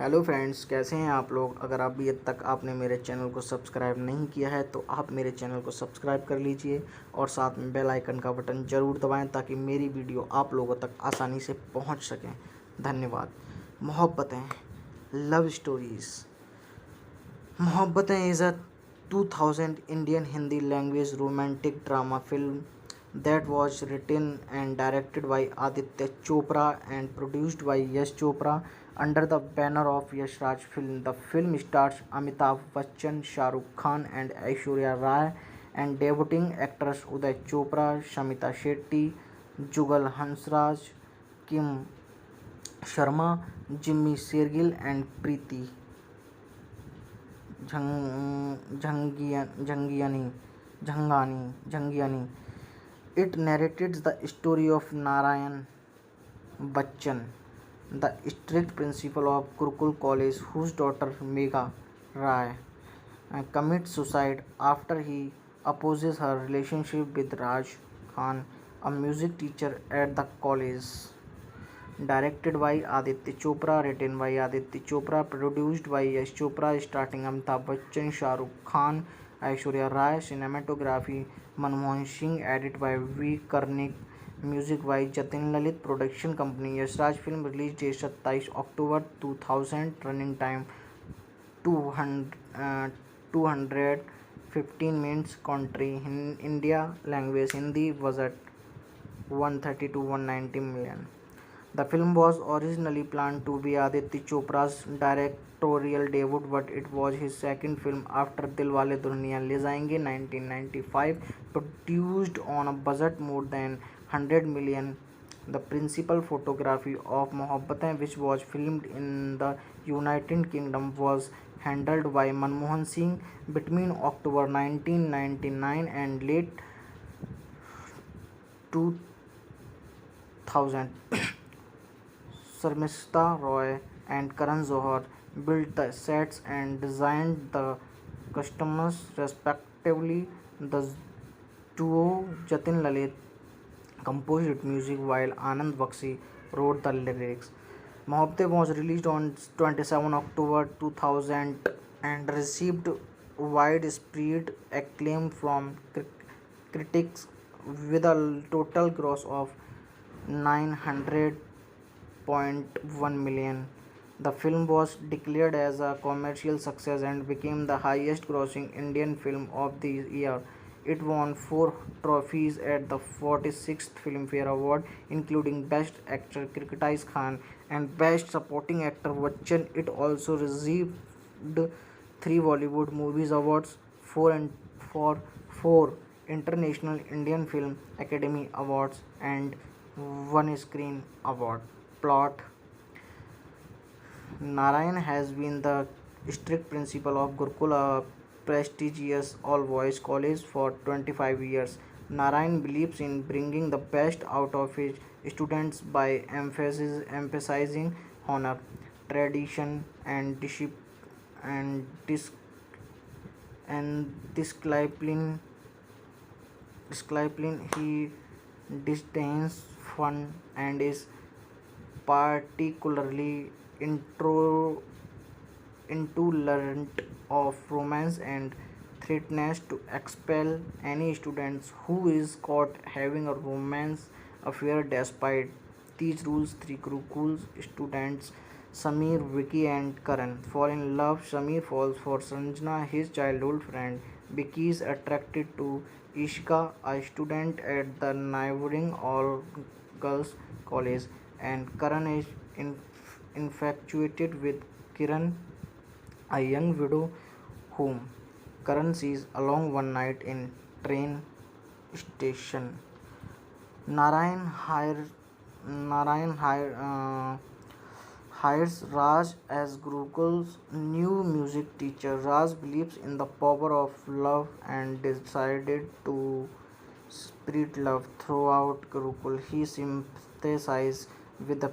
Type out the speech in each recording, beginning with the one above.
Hello friends, कैसे हैं आप लोग। अगर अभी तक आपने मेरे चैनल को सब्सक्राइब नहीं किया है तो आप मेरे चैनल को सब्सक्राइब कर लीजिए और साथ में बेल आइकन का बटन ज़रूर दबाएं ताकि मेरी वीडियो आप लोगों तक आसानी से पहुंच सकें। धन्यवाद। Mohabbatein, love stories. Mohabbatein is a 2000 Indian Hindi language romantic drama film that was written and directed by Aditya Chopra and produced by Yash Chopra under the banner of Yash Raj Film. The film stars Amitabh Bachchan, Shah Rukh Khan and Aishwarya Rai and debuting actors Uday Chopra, Shamita Shetty, Jugal Hansraj, Kim Sharma, Jimmy Shergill and Preeti Jhangiani. It narrates the story of Narayan Bachchan, the strict principal of Gurukul College, whose daughter Megha Rai commits suicide after he opposes her relationship with Raj Khan, a music teacher at the college. Directed by Aditya Chopra, written by Aditya Chopra, produced by Yash Chopra, starring Amitabh Bachchan, Shah Rukh Khan, Aishwarya Rai, cinematography Manmohan Singh, edit by V. Karnik, music by Jatin Lalit, production company Yash Raj Film, release date 27 October 2000, running time 215 minutes, country in India, language Hindi, budget 130 to 190 million. The film was originally planned to be Aditya Chopra's directorial debut, but it was his second film after Dilwale Dulhaniya Le Jayenge 1995, produced on a budget more than 100 million. The principal photography of Mohabbatein, which was filmed in the United Kingdom, was handled by Manmohan Singh between October 1999 and late 2000. Sharmista Roy and Karan Johar built the sets and designed the costumes respectively. The duo Jatin Lalit composed music while Anand Bakshi wrote the lyrics. Mohabbatein was released on 27 October 2000 and received widespread acclaim from critics with a total gross of 900.1 million. The film was declared as a commercial success and became the highest grossing Indian film of the year. It won 4 trophies at the 46th Filmfare Award, including Best Actor Kirtiz Khan and Best Supporting Actor Bachchan. It also received 3 Bollywood Movies Awards, 4 International Indian Film Academy Awards, and 1 Screen Award. Plot: Narayan has been the strict principal of Gurukul, a prestigious all-boys college, for 25 years. Narayan believes in bringing the best out of his students by emphasizing honor, tradition, and and dis- discipline. He disdains fun and is particularly intro intolerant of romance and threatens to expel any students who is caught having a romance affair. Despite these rules, 3 Gurukul students Sameer, Vicky and Karan fall in love. Sameer falls for Sanjana, his childhood friend. Vicky is attracted to Ishka, a student at the neighboring all-girls college, and Karan is infatuated with Kiran, a young widow whom Karan sees alone one night in train station. Narayan hires Raj as Gurukul's new music teacher. Raj believes in the power of love and decided to spread love throughout Gurukul. He sympathizes with the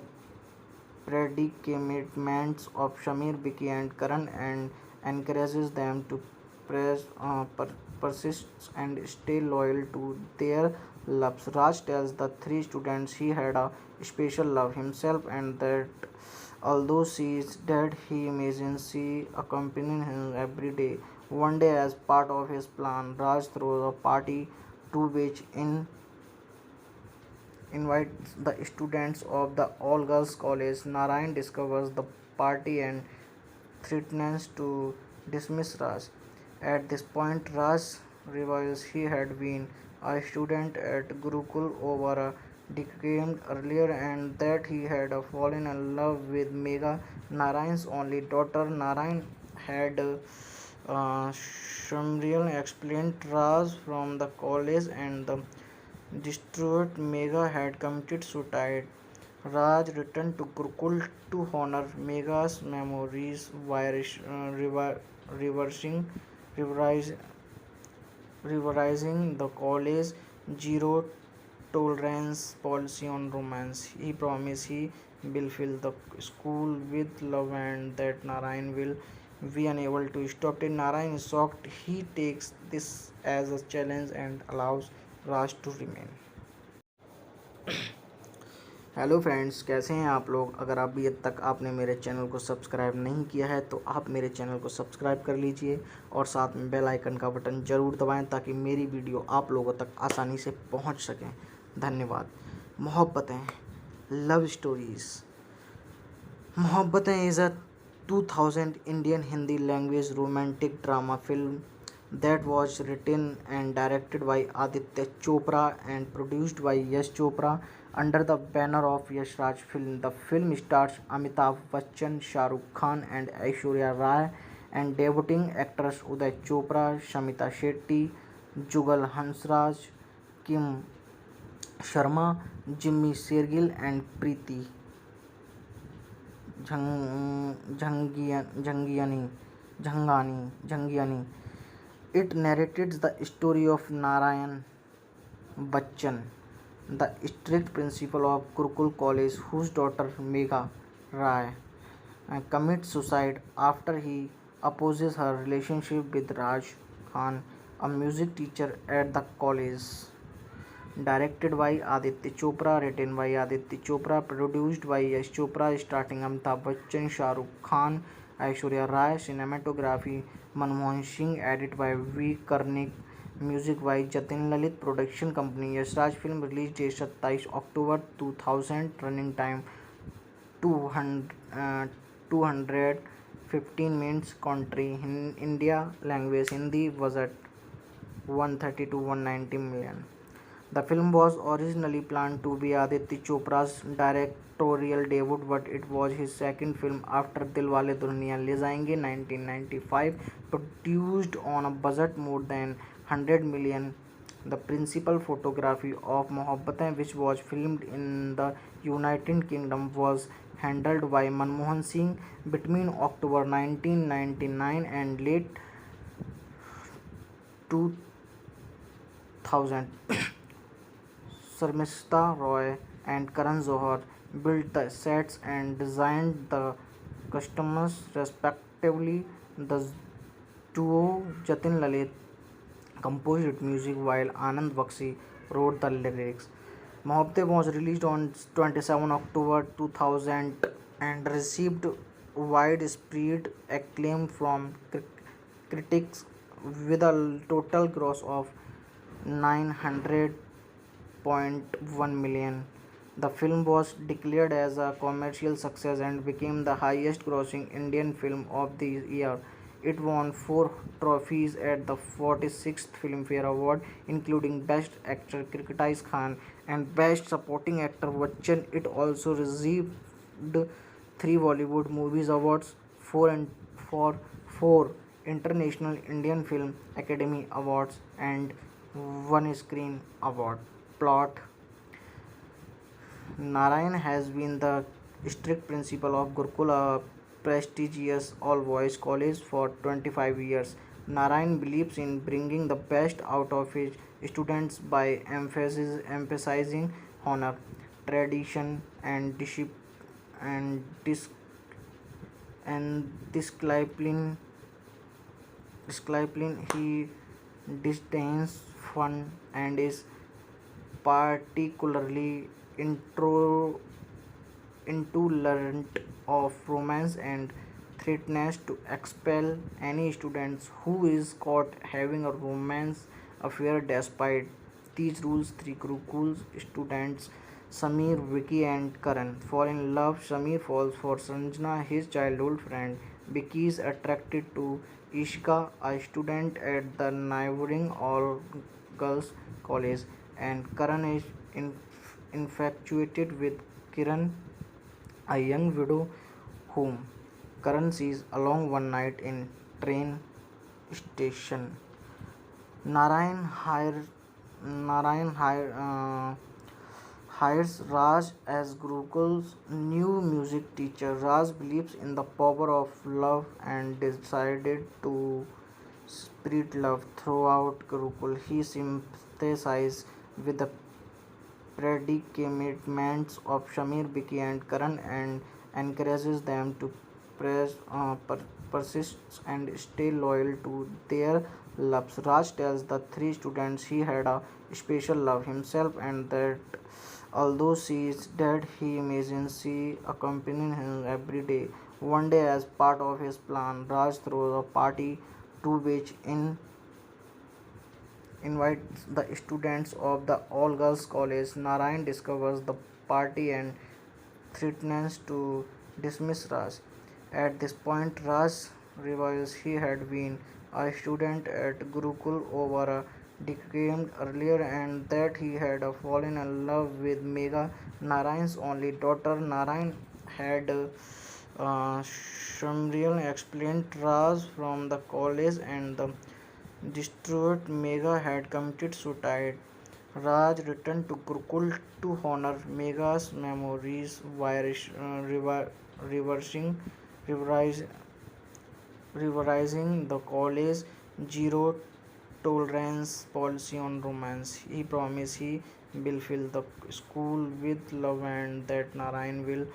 predicaments of Sameer, Vicky and Karan and encourages them to persist and stay loyal to their loves. Raj tells the 3 students he had a special love himself and that Although she is dead, he imagines she accompanying him every day. One day, as part of his plan, Raj throws a party to which invites the students of the all-girls college. Narayan discovers the party and threatens to dismiss Raj. At this point, Raj realizes he had been a student at Gurukul over a decade earlier and that he had fallen in love with Megha, Narayan's only daughter. Narayan had Shamriel explained Raj from the college and the distraught Megha had committed suicide. Raj returned to Gurukul to honor Megha's memories by reversing, revise, revising the college zero tolerance policy on romance. He promised he will fill the school with love and that Narayan will be unable to stop it. Narayan is shocked. He takes this as a challenge and allows Raj to remain. Hello friends, कैसे हैं आप लोग। अगर अभी तक आपने मेरे channel को सब्सक्राइब नहीं किया है तो आप मेरे चैनल को सब्सक्राइब कर लीजिए और साथ में बेल आइकन का बटन ज़रूर दबाएं ताकि मेरी वीडियो आप लोगों तक आसानी से पहुंच सकें। धन्यवाद। Mohabbatein, love stories. Mohabbatein is a 2000 Indian Hindi language romantic drama film that was written and directed by Aditya Chopra and produced by Yash Chopra under the banner of Yash Raj Film. The film stars Amitabh Bachchan, Shah Rukh Khan and Aishwarya Rai and debuting actors Uday Chopra, Shamita Shetty, Jugal Hansraj, Kim Sharma, Jimmy Shergill and Preeti Jhangiani. It narrates the story of Narayan Bachchan, the strict principal of Gurukul College, whose daughter Megha Rai commits suicide after he opposes her relationship with Raj Khan, a music teacher at the college. Directed by Aditya Chopra, written by Aditya Chopra, produced by Yash Chopra, starring Amitabh Bachchan, Shah Rukh Khan, Aishwarya Rai. Cinematography Manmohan Singh, edit by V. Karnik, music by Jatin Lalit. Production company Yash Raj Film. Release date 27 October 2000. Running time 215 minutes. Country in India. Language Hindi. Budget 130 to 190 million. The film was originally planned to be Aditya Chopra's directorial debut, but it was his second film after Dilwale Dulhaniya Le Jayenge 1995, produced on a budget more than 100 million. The principal photography of Mohabbatein, which was filmed in the United Kingdom, was handled by Manmohan Singh between October 1999 and late 2000. Sharmista Roy and Karan Johar built the sets and designed the costumes respectively. The duo Jatin Lalit composed music while Anand Bakshi wrote the lyrics. Mohabbatein was released on 27 October 2000 and received widespread acclaim from critics with a total gross of 900.1 million. The film was declared as a commercial success and became the highest grossing Indian film of the year. It won 4 trophies at the 46th Filmfare Award, including Best Actor Kirtiz Khan and Best Supporting Actor Bachchan. It also received 3 Bollywood Movies Awards, 4 International Indian Film Academy Awards, and 1 Screen Award. Plot: Narayan has been the strict principal of Gurukul, a prestigious all-boys college, for 25 years. Narayan believes in bringing the best out of his students by emphasizing honor, tradition, and and dis- discipline. He disdains fun and is particularly intolerant of romance and threatens to expel any students who is caught having a romance affair. Despite these rules, three Gurukul students Samir, Vicky and Karan fall in love. Samir falls for Sanjana, his childhood friend. Vicky is attracted to Ishka, a student at the neighboring all-girls college, and Karan is infatuated with Kiran, a young widow whom Karan sees along one night in train station. Narayan hires Narayan hires Raj as Gurukul's new music teacher. Raj believes in the power of love and decided to spread love throughout Gurukul. He sympathizes with the predicaments of Shamir, Biki, and Karan and encourages them to persist and stay loyal to their loves. Raj tells the three students he had a special love himself and that although she is dead, he imagines she accompanies him every day. One day, as part of his plan, Raj throws a party to which invites the students of the all girls college. Narayan discovers the party and threatens to dismiss Raj. At this point, Raj reveals he had been a student at Gurukul over a decade earlier and that he had fallen in love with Megha, Narayan's only daughter. Narayan had Shamriel explained Raj from the college and the distraught Megha had committed suicide. Raj returned to Gurukul to honor Megha's memories by reversing, revise, revising the college zero tolerance policy on romance. He promised he will fill the school with love and that Narayan will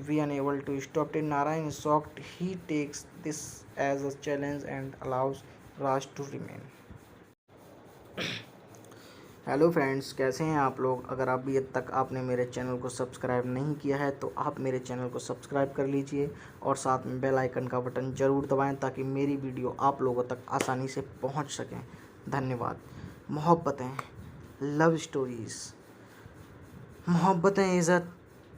be unable to stop it. Narayan is shocked. He takes this as a challenge and allows Raj to remain. Hello friends, कैसे हैं आप लोग। अगर अभी तक आपने मेरे channel को सब्सक्राइब नहीं किया है तो आप मेरे चैनल को सब्सक्राइब कर लीजिए और साथ में बेल आइकन का बटन ज़रूर दबाएं ताकि मेरी वीडियो आप लोगों तक आसानी से पहुंच सकें। धन्यवाद। Mohabbatein, love stories. Mohabbatein is a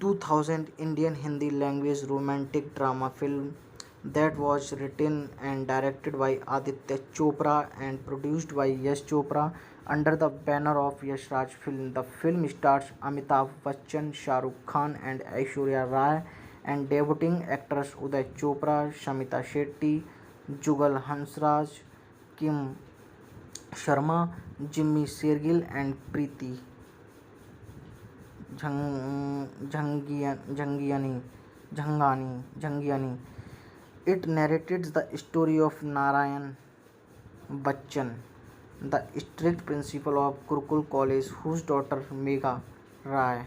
2000 Indian Hindi language romantic drama film that was written and directed by Aditya Chopra and produced by Yash Chopra under the banner of Yash Raj Film. The film stars Amitabh Bachchan, Shah Rukh Khan and Aishwarya Rai and debuting actors Uday Chopra, Shamita Shetty, Jugal Hansraj, Kim Sharma, Jimmy Shergill and Preeti Jhangiani. It narrates the story of Narayan Bachchan, the strict principal of Gurukul College, whose daughter Megha Rai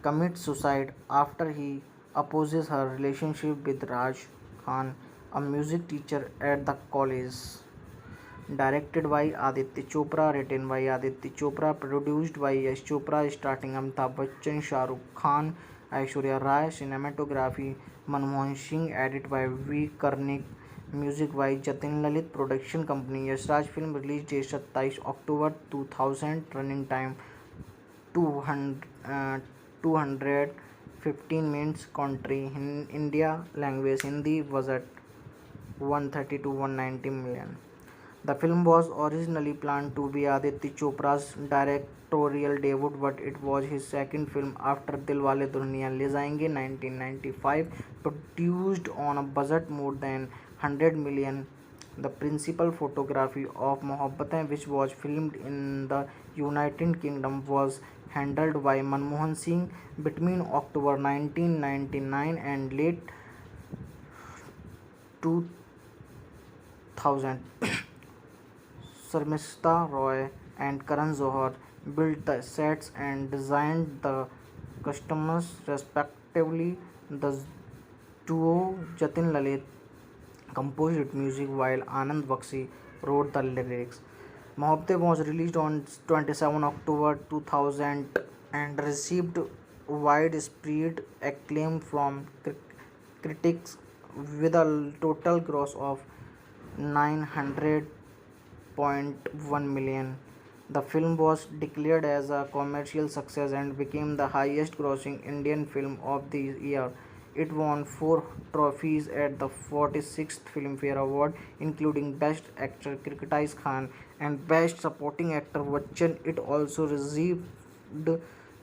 commits suicide after he opposes her relationship with Raj Khan, a music teacher at the college. Directed by Aditya Chopra, written by Aditya Chopra, produced by Yash Chopra, starring Amitabh Bachchan, Shah Rukh Khan, Aishwarya Rai. Cinematography Manmohan Singh, edit by V. Karnik, music by Jatin Lalit. Production company Yash Raj Film. Release date 27 October 2000. Running time 215 minutes. Country in India. Language Hindi. Budget 130 to 190 million. The film was originally planned to be Aditya Chopra's directorial debut, but it was his second film after Dilwale Dulhaniya Le Jayenge 1995, produced on a budget more than 100 million. The principal photography of Mohabbatein, which was filmed in the United Kingdom, was handled by Manmohan Singh between October 1999 and late 2000. Sharmista Roy and Karan Johar built the sets and designed the costumes respectively. The duo Jatin Lalit composed music while Anand Bakshi wrote the lyrics. Mohabbatein was released on 27 October 2000 and received widespread acclaim from critics with a total gross of 900.1 million. The film was declared as a commercial success and became the highest grossing Indian film of the year. It won 4 trophies at the 46th Filmfare Award, including Best Actor Kirkatise Khan and Best Supporting Actor Bachchan. It also received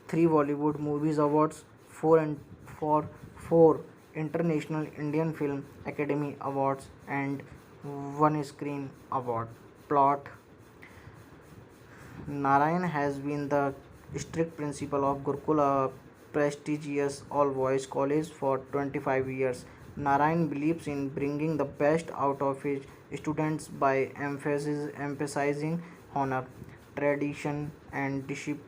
3 Bollywood Movies Awards, 4 International Indian Film Academy Awards, and 1 Screen Award. Plot: Narayan has been the strict principal of Gurukul, a prestigious all-boys college, for 25 years. Narayan believes in bringing the best out of his students by emphasizing honor, tradition, and dis-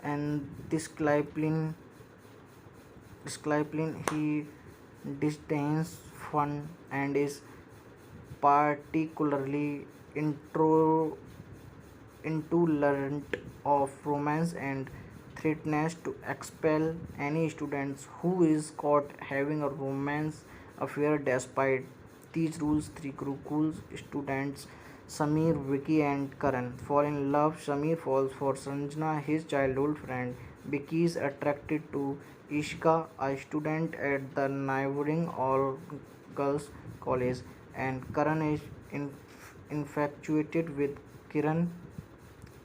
and discipline. He disdains fun and is particularly intro intolerant of romance and threatens to expel any students who is caught having a romance affair. Despite these rules, 3 Gurukul students Sameer, Vicky and Karan fall in love. Sameer falls for Sanjana, his childhood friend. Vicky is attracted to Ishka, a student at the neighboring all-girls college, and Karan is infatuated with Kiran,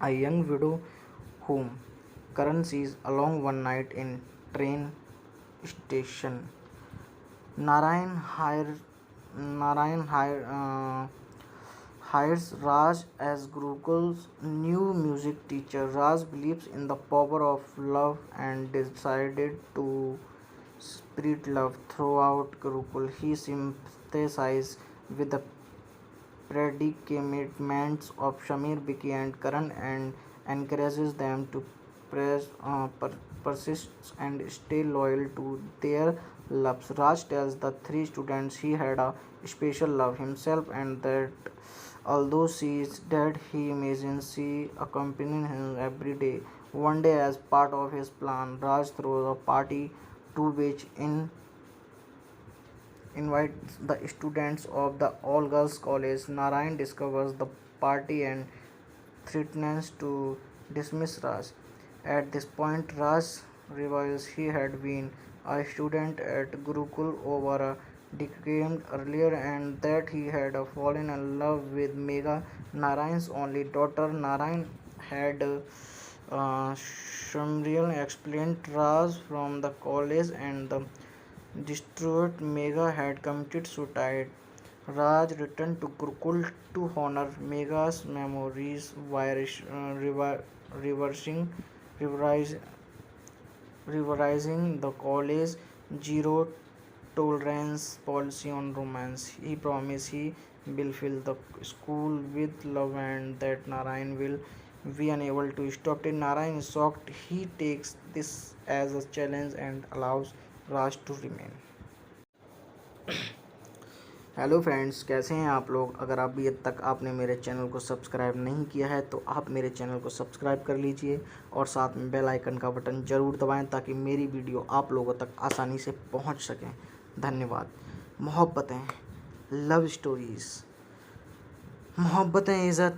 a young widow whom Karan sees alone one night in train station. Narayan hire, Narayan hires Raj as Gurukul's new music teacher. Raj believes in the power of love and decided to spread love throughout Gurukul. He sympathizes with the predicaments of Shamir, Vicky, and Karan and encourages them to persist and stay loyal to their loves. Raj tells the 3 students he had a special love himself and that although she is dead, he imagines she accompanying him every day. One day, as part of his plan, Raj throws a party to which invites the students of the all-girls college. Narayan discovers the party and threatens to dismiss Raj. At this point, Raj reveals he had been a student at Gurukul over a decade earlier and that he had fallen in love with Megha, Narayan's only daughter. Narayan had Shamriel explained Raj from the college and the distraught Megha had committed suicide. Raj returned to Gurukul to honor Megha's memories by reversing, revise, revising the college zero tolerance policy on romance. He promised he will fill the school with love and that Narayan will be unable to stop it. Narayan is shocked. He takes this as a challenge and allows Raj to remain. Hello friends, कैसे हैं आप लोग। अगर अभी तक आपने मेरे channel को सब्सक्राइब नहीं किया है तो आप मेरे चैनल को सब्सक्राइब कर लीजिए और साथ में बेल आइकन का बटन ज़रूर दबाएं ताकि मेरी वीडियो आप लोगों तक आसानी से पहुंच सकें। धन्यवाद। Mohabbatein, love stories. Mohabbatein is a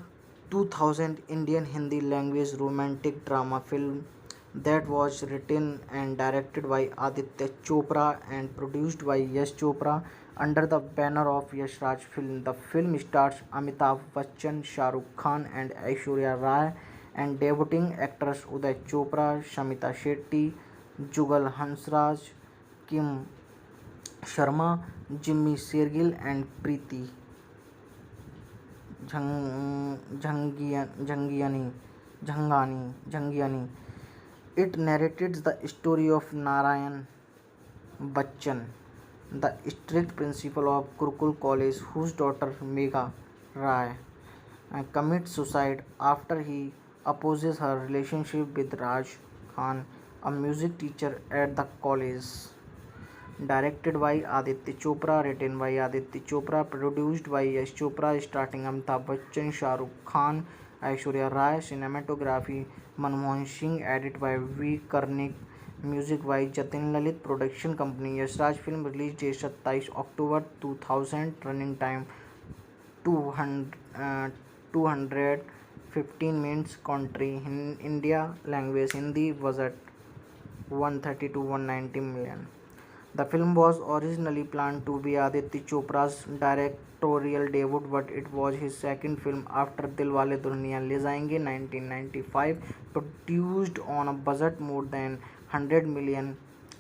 2000 Indian Hindi language romantic drama film that was written and directed by Aditya Chopra and produced by Yash Chopra under the banner of Yash Raj Film. The film stars Amitabh Bachchan, Shah Rukh Khan and Aishwarya Rai and debuting actors Uday Chopra, Shamita Shetty, Jugal Hansraj, Kim Sharma, Jimmy Shergill and Preeti Jhangiani. It narrates the story of Narayan Bachchan, the strict principal of Gurukul College, whose daughter Megha Rai commits suicide after he opposes her relationship with Raj Khan, a music teacher at the college. Directed by Aditya Chopra, written by Aditya Chopra, produced by Yash Chopra, starring Amitabh Bachchan, Shah Rukh Khan, Aishwarya Rai. Cinematography Manmohan Singh. Edit by V. Karnik. Music by Jatin Lalit. Production company Yash Raj Film. Release date 27 October 2000. Running time 215 minutes. Country in India. Language Hindi. Budget 130 to 190 million. The film was originally planned to be Aditya Chopra's directorial debut, but it was his second film after Dilwale Dulhaniya Le Jayenge 1995, produced on a budget more than 100 million.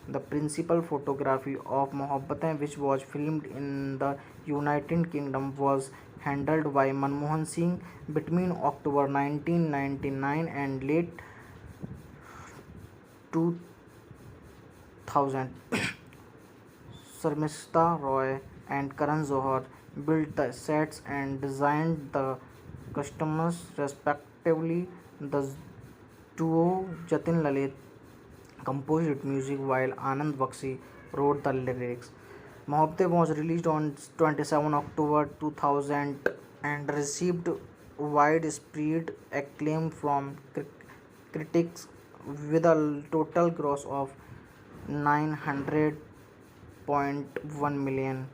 The principal photography of Mohabbatein, which was filmed in the United Kingdom, was handled by Manmohan Singh between October 1999 and late 2000. Sharmista Roy and Karan Johar built the sets and designed the costumes respectively. The duo Jatin Lalit composed music while Anand Bakshi wrote the lyrics. Mohabbatein was released on 27 October 2000 and received widespread acclaim from critics with a total gross of 900.1 million.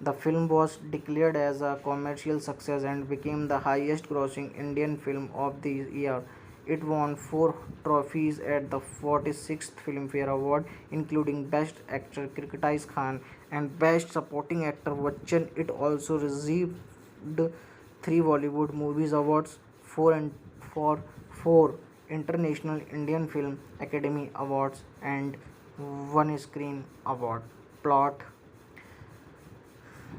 The film was declared as a commercial success and became the highest grossing Indian film of the year. It won 4 trophies at the 46th Filmfare Award, including Best Actor Kritikai Khan and Best Supporting Actor Bachchan. It also received 3 Bollywood Movies Awards, 4 International Indian Film Academy Awards, and 1 Screen Award. Plot: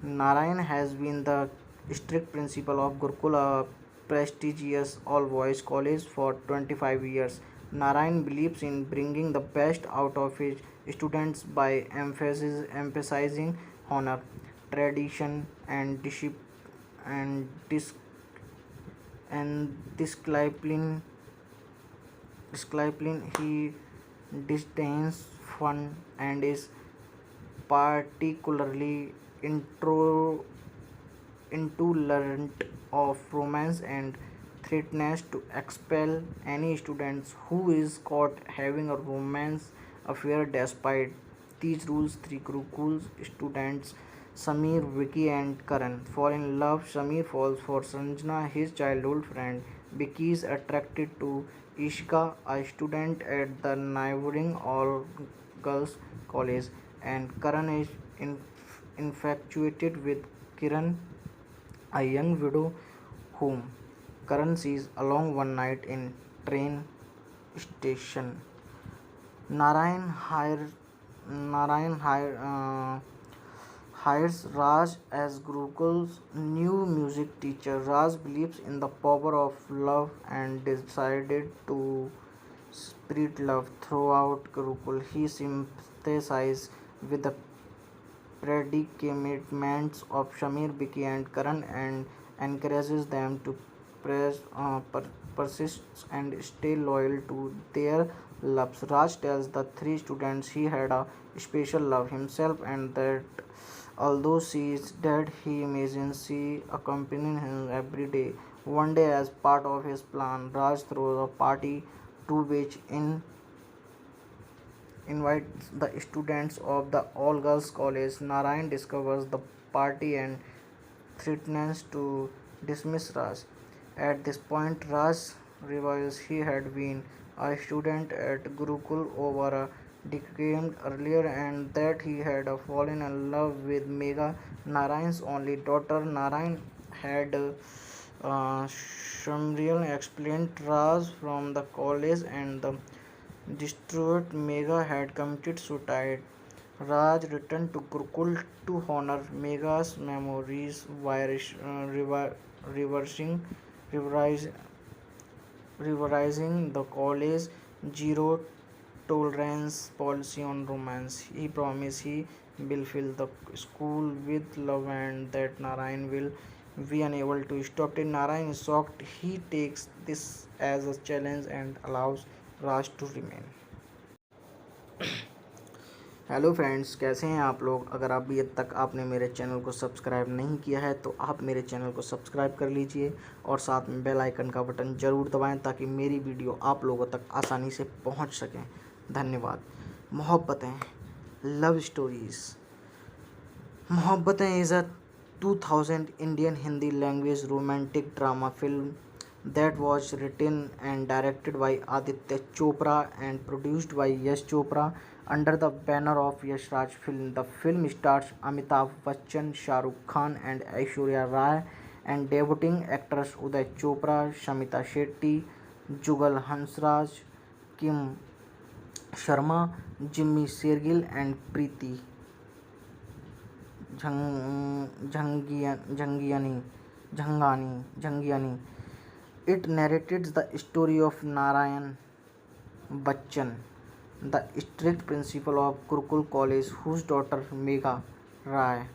Narayan has been the strict principal of Gurukul, a prestigious all-boys college, for 25 years. Narayan believes in bringing the best out of his students by emphasizing honor, tradition, and dis- and discipline. He disdains fun and is particularly intro intolerant of romance and threatens to expel any students who is caught having a romance affair. Despite these rules, 3 Gurukul students, Sameer, Vicky and Karan, fall in love. Sameer falls for Sanjana, his childhood friend. Vicky is attracted to Ishka, a student at the neighboring all-girls college, and Karan is infatuated with Kiran, a young widow whom Karan sees alone one night in train station. Narayan hire, Narayan hires Raj as Gurukul's new music teacher. Raj believes in the power of love and decided to spread love throughout Gurukul. He sympathizes with the predicaments of Shamir, Biki, and Karan and encourages them to persist and stay loyal to their loves. Raj tells the 3 students he had a special love himself and that although she is dead, he imagines she accompanying him every day. One day, as part of his plan, Raj throws a party to which invites the students of the all girls college. Narayan discovers the party and threatens to dismiss Raj. At this point, Raj realizes he had been a student at Gurukul over a decade earlier and that he had fallen in love with Megha, Narayan's only daughter. Narayan had Shamriel explained Raj from the college and the distraught Megha had committed suicide. Raj returned to Gurukul to honor Megha's memories by reversing, revise, revising the college zero tolerance policy on romance. He promised he will fill the school with love and that Narayan will be unable to stop it. Narayan is shocked. He takes this as a challenge and allows Raj to remain. Hello friends, कैसे हैं आप लोग। अगर अभी तक आपने मेरे channel को सब्सक्राइब नहीं किया है तो आप मेरे चैनल को सब्सक्राइब कर लीजिए और साथ में बेल आइकन का बटन ज़रूर दबाएं ताकि मेरी वीडियो आप लोगों तक आसानी से पहुंच सकें। धन्यवाद। Mohabbatein, love stories. Mohabbatein is a 2000 Indian Hindi language romantic drama film that was written and directed by Aditya Chopra and produced by Yash Chopra under the banner of Yash Raj Film. The film stars Amitabh Bachchan, Shah Rukh Khan and Aishwarya Rai and debuting actors Uday Chopra, Shamita Shetty, Jugal Hansraj, Kim Sharma, Jimmy Shergill and Preeti Jhangiani. It narrates the story of Narayan Bachchan, the strict principal of Gurukul College, whose daughter Megha Rai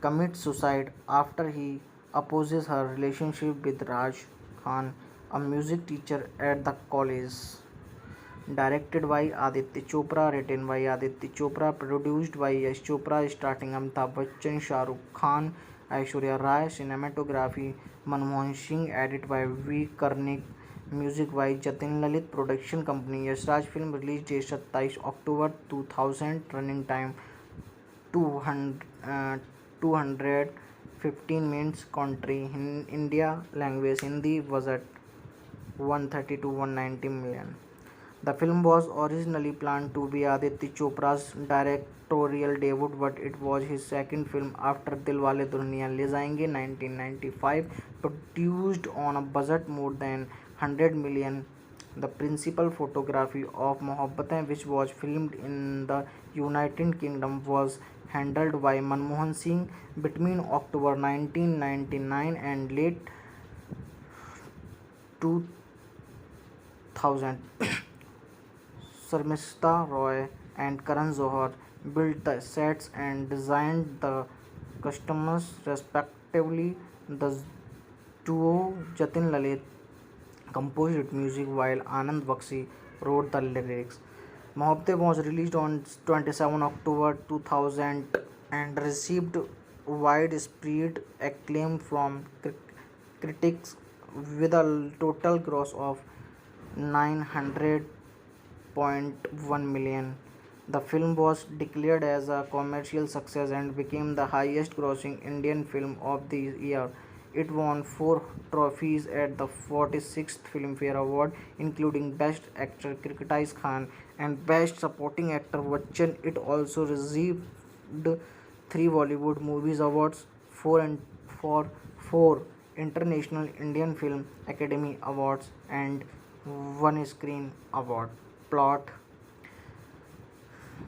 commits suicide after he opposes her relationship with Raj Khan, a music teacher at the college. Directed by Aditya Chopra, written by Aditya Chopra, produced by Yash Chopra, starting Amitabh Bachchan, Shah Rukh Khan, Aishwarya Rai, cinematography Manmohan Singh, edit by V. Karnik, music by Jatin Lalit, production company Yash Raj Film, release date 27 October 2000, running time 215 minutes, country in India, language Hindi, budget 130 to 190 million. The film was originally planned to be Aditya Chopra's directorial debut, but it was his second film after Dilwale Dulhaniya Le Jayenge 1995, produced on a budget more than 100 million. The principal photography of Mohabbatein, which was filmed in the United Kingdom, was handled by Manmohan Singh between October 1999 and late 2000. Sarmishta Roy and Karan Johar built the sets and designed the costumes respectively. The duo Jatin Lalit composed music while Anand Bakshi wrote the lyrics. Mohabbatein was released on 27 October 2000 and received widespread acclaim from critics with a total gross of 900.1 million. The film was declared as a commercial success and became the highest grossing Indian film of the year. It won 4 trophies at the 46th Filmfare Award, including Best Actor Kritikai Khan and Best Supporting Actor Bachchan. It also received 3 Bollywood Movies Awards, 4 International Indian Film Academy Awards, and 1 Screen Award. Plot: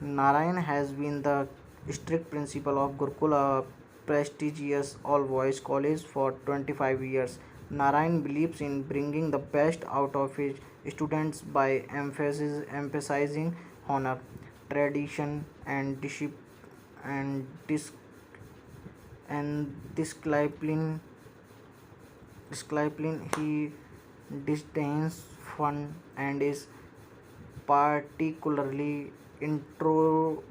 Narayan has been the strict principal of Gurukul, a prestigious all-boys college, for 25 years. Narayan believes in bringing the best out of his students by emphasizing honor, tradition, and and dis- discipline. He disdains fun and is particularly intro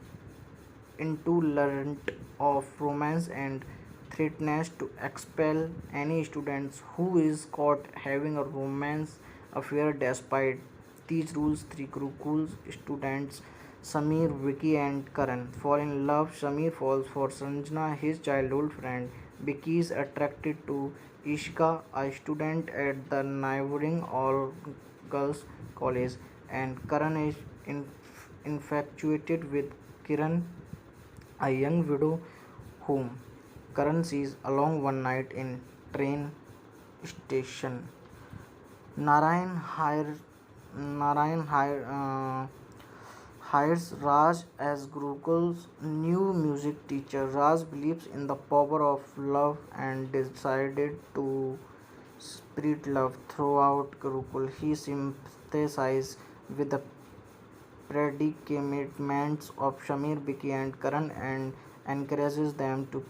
intolerant of romance and threatens to expel any students who is caught having a romance affair. Despite these rules, 3 Gurukul students, Samir, Vicky and Karan, fall in love. Samir falls for Sanjana, his childhood friend. Vicky is attracted to Ishka, a student at the neighboring all-girls college, and Karan is infatuated with Kiran, a young widow whom Karan sees alone one night in train station. Narayan hire, Narayan hires Raj as Gurukul's new music teacher. Raj believes in the power of love and decided to spread love throughout Gurukul. He sympathizes with the predicaments of Shamir, Vicky, and Karan and encourages them to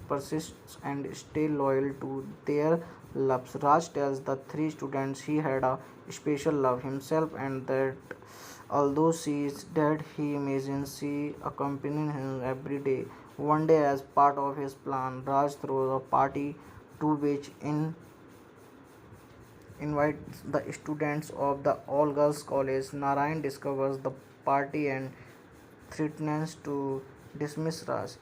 persist and stay loyal to their loves. Raj tells the 3 students he had a special love himself and that Although she is dead, he imagines she accompanies him every day. One day, as part of his plan, Raj throws a party to which invites the students of the all girls college. Narayan discovers the party and threatens to dismiss Raj.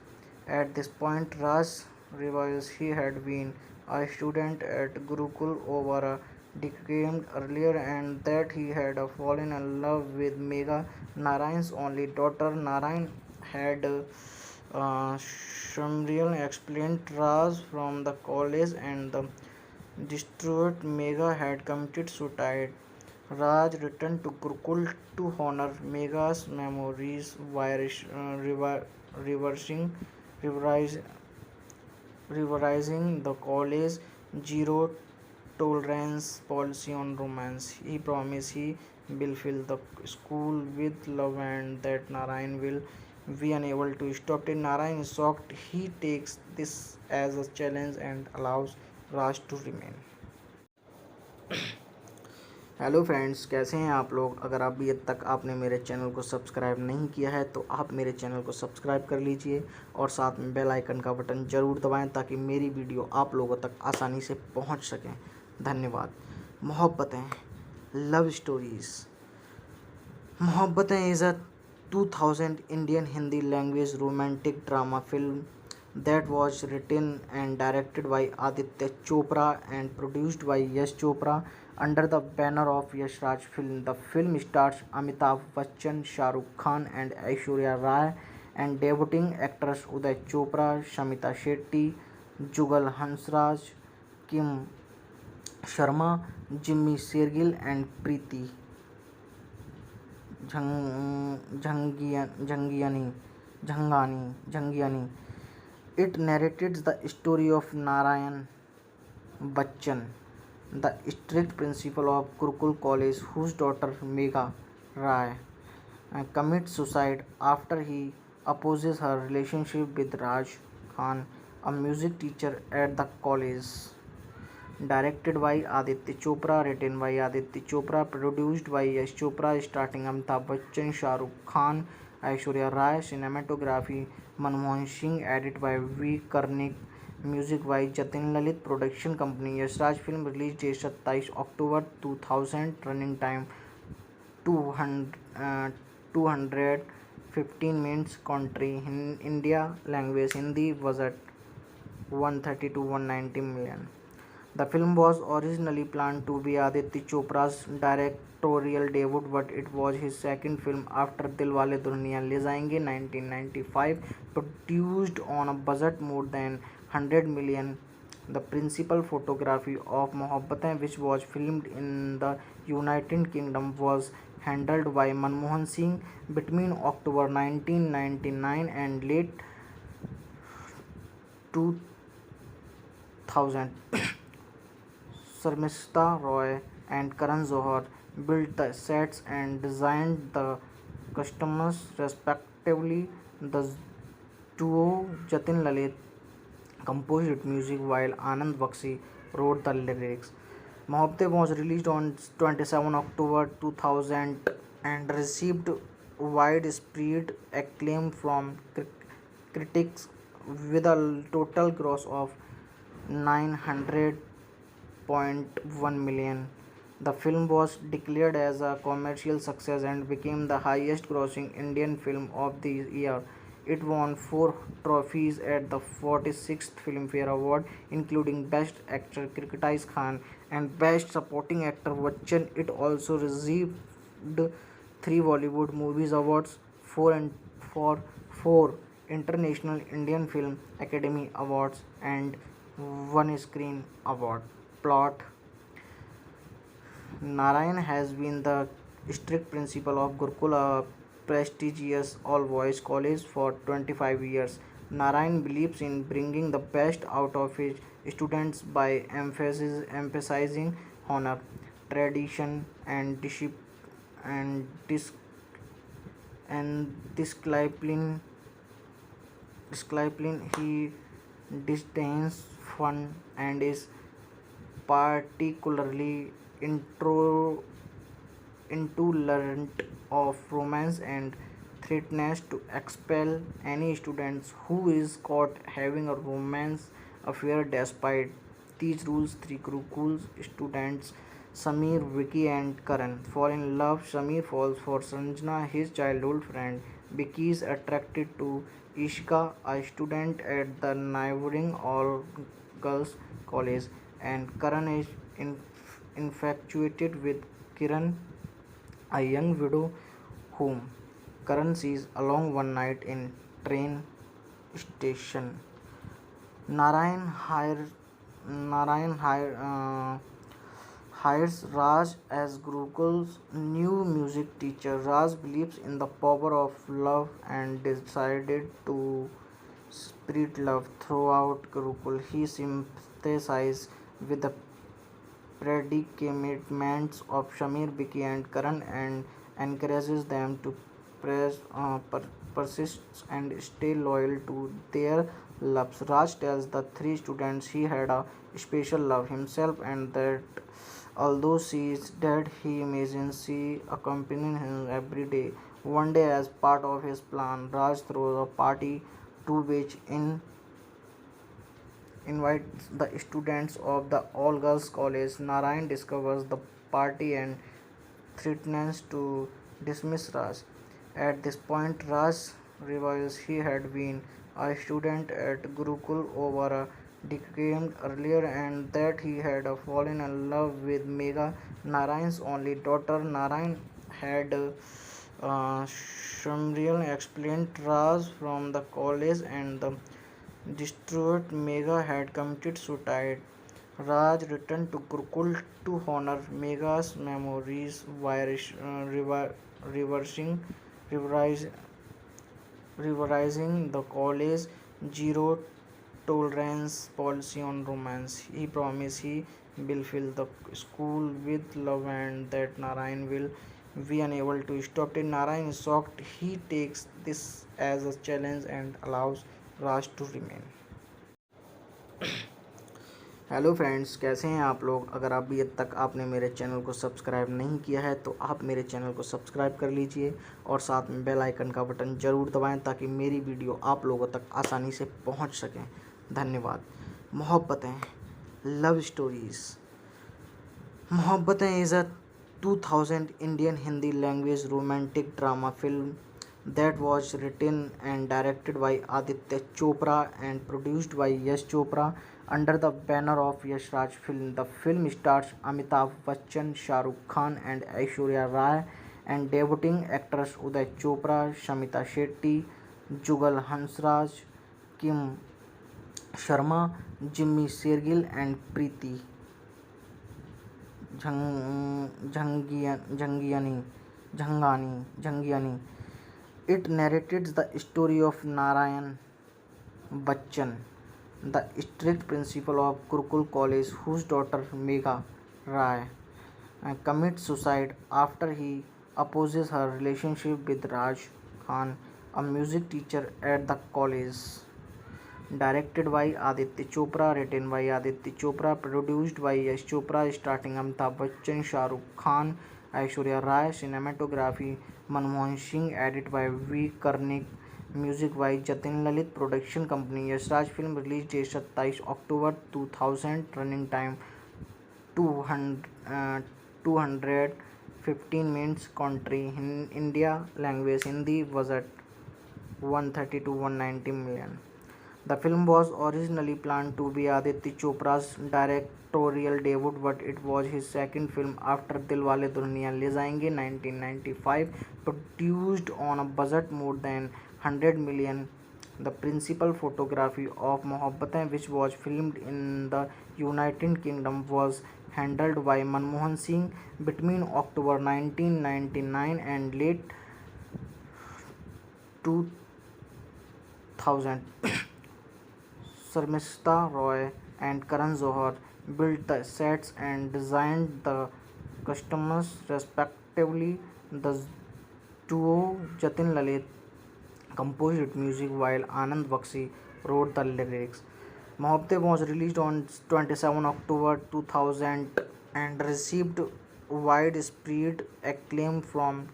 At this point, Raj realizes he had been a student at Gurukul over a decade earlier and that he had fallen in love with Megha, Narayan's only daughter. Narayan had Shamriel explained Raj from the college and the distraught Megha had committed suicide. Raj returned to Gurukul to honor Megha's memories by reversing, revise, revising the college's zero tolerance policy on romance. He promised he will fill the school with love and that Narayan will be unable to stop it. Narayan is shocked. He takes this as a challenge and allows Raj to remain. Hello friends, कैसे हैं आप लोग। अगर अभी तक आपने मेरे channel को सब्सक्राइब नहीं किया है तो आप मेरे चैनल को सब्सक्राइब कर लीजिए और साथ में बेल आइकन का बटन ज़रूर दबाएं ताकि मेरी वीडियो आप लोगों तक आसानी से पहुंच सकें। धन्यवाद। Mohabbatein, love stories. Mohabbatein is a 2000 Indian Hindi language romantic drama film that was written and directed by Aditya Chopra and produced by Yash Chopra under the banner of Yash Raj Film. The film stars Amitabh Bachchan, Shah Rukh Khan and Aishwarya Rai and debuting actors Uday Chopra, Shamita Shetty, Jugal Hansraj, Kim Sharma, Jimmy Shergill and Preeti Jhangiani. It narrates the story of Narayan Bachchan, the strict principal of Gurukul College, whose daughter Megha Rai commits suicide after he opposes her relationship with Raj Khan, a music teacher at the college. Directed by Aditya Chopra, written by Aditya Chopra, produced by Yash Chopra, starring Amitabh Bachchan, Shah Rukh Khan, Aishwarya Rai, cinematography Manmohan Singh, edit by V. Karnik, music by Jatin Lalit, production company Yash Raj Film, release date 27 October 2000, running time 215 minutes, country India, language Hindi, budget 130 to 190 million. The film was originally planned to be Aditya Chopra's directorial debut, but it was his second film after Dilwale Dulhaniya Le Jayenge 1995, produced on a budget more than 100 million. The principal photography of Mohabbatein, which was filmed in the United Kingdom, was handled by Manmohan Singh between October 1999 and late 2000. Sarmishta Roy and Karan Johar built the sets and designed the costumes respectively. The duo Jatin Lalit composed music while Anand Bakshi wrote the lyrics. Mohabbatein was released on 27 October 2000 and received widespread acclaim from critics with a total gross of 900.1 million. The film was declared as a commercial success and became the highest grossing Indian film of the year. It won 4 trophies at the 46th Filmfare Award, including Best Actor Kirkatise Khan and Best Supporting Actor Bachchan. It also received 3 Bollywood Movies Awards, 4 International Indian Film Academy Awards, and 1 Screen Award. Plot: Narayan has been the strict principal of Gurukul, a prestigious all-boys college, for 25 years. Narayan believes in bringing the best out of his students by emphasizing honor, tradition, and and dis- discipline. He disdains fun and is particularly intolerant of romance and threatens to expel any students who is caught having a romance affair. Despite these rules, three Gurukul students Samir, Vicky and Karan fall in love. Samir falls for Sanjana, his childhood friend. Vicky is attracted to Ishka, a student at the neighboring all-girls college, and Karan is infatuated with Kiran, a young widow whom Karan sees along one night in train station. Narayan hire, Narayan hires Raj as Gurukul's new music teacher. Raj believes in the power of love and decided to spread love throughout Gurukul. He sympathizes with the predicaments of Shamir, Vicky, and Karan and encourages them to persist and stay loyal to their loves. Raj tells the three students he had a special love himself and that although she is dead, he imagines she accompanying him every day. One day, as part of his plan, Raj throws a party to which invites the students of the all girls college. Narayan discovers the party and threatens to dismiss Raj. At this point, Raj reveals he had been a student at Gurukul over a decade earlier and that he had fallen in love with Megha, Narayan's only daughter. Narayan had Shamriel explained Raj from the college and the distraught Megha had committed suicide. Raj returned to Gurukul to honor Megha's memories while reversing, revise, revising the college zero tolerance policy on romance. He promised he will fill the school with love and that Narayan will be unable to stop it. Narayan is shocked. He takes this as a challenge and allows Raj to remain. Hello friends, कैसे हैं आप लोग। अगर अभी तक आपने मेरे channel को सब्सक्राइब नहीं किया है तो आप मेरे चैनल को सब्सक्राइब कर लीजिए और साथ में बेल आइकन का बटन ज़रूर दबाएं ताकि मेरी वीडियो आप लोगों तक आसानी से पहुंच सकें। धन्यवाद। Mohabbatein, love stories. Mohabbatein is a 2000 Indian Hindi language romantic drama film that was written and directed by Aditya Chopra and produced by Yash Chopra under the banner of Yash Raj Film. The film stars Amitabh Bachchan, Shah Rukh Khan and Aishwarya Rai and debuting actors Uday Chopra, Shamita Shetty, Jugal Hansraj, Kim Sharma, Jimmy Shergill and Preeti Jhangiani. It narrates the story of Narayan Bachchan, the strict principal of Gurukul College, whose daughter Megha Rai commits suicide after he opposes her relationship with Raj Khan, a music teacher at the college. Directed by Aditya Chopra, written by Aditya Chopra, produced by Yash Chopra, starring Amitabh Bachchan, Shah Rukh Khan, Aishwarya Rai, cinematography Manmohan Singh, edit by V. Karnik, music by Jatin Lalit, production company Yash Raj Film, release date 27 October 2000, running time 215 minutes, country in India, language Hindi, budget 130 to 190 million. The film was originally planned to be Aditya Chopra's directorial debut, but it was his second film after Dilwale Dulhaniya Le Jayenge 1995, produced on a budget more than 100 million. The principal photography of Mohabbatein, which was filmed in the United Kingdom, was handled by Manmohan Singh between October 1999 and late 2000. Sarmishta Roy and Karan Johar built the sets and designed the costumes respectively. The duo Jatin Lalit composed music while Anand Bakshi wrote the lyrics. Mohabbatein was released on 27 October 2000 and received widespread acclaim from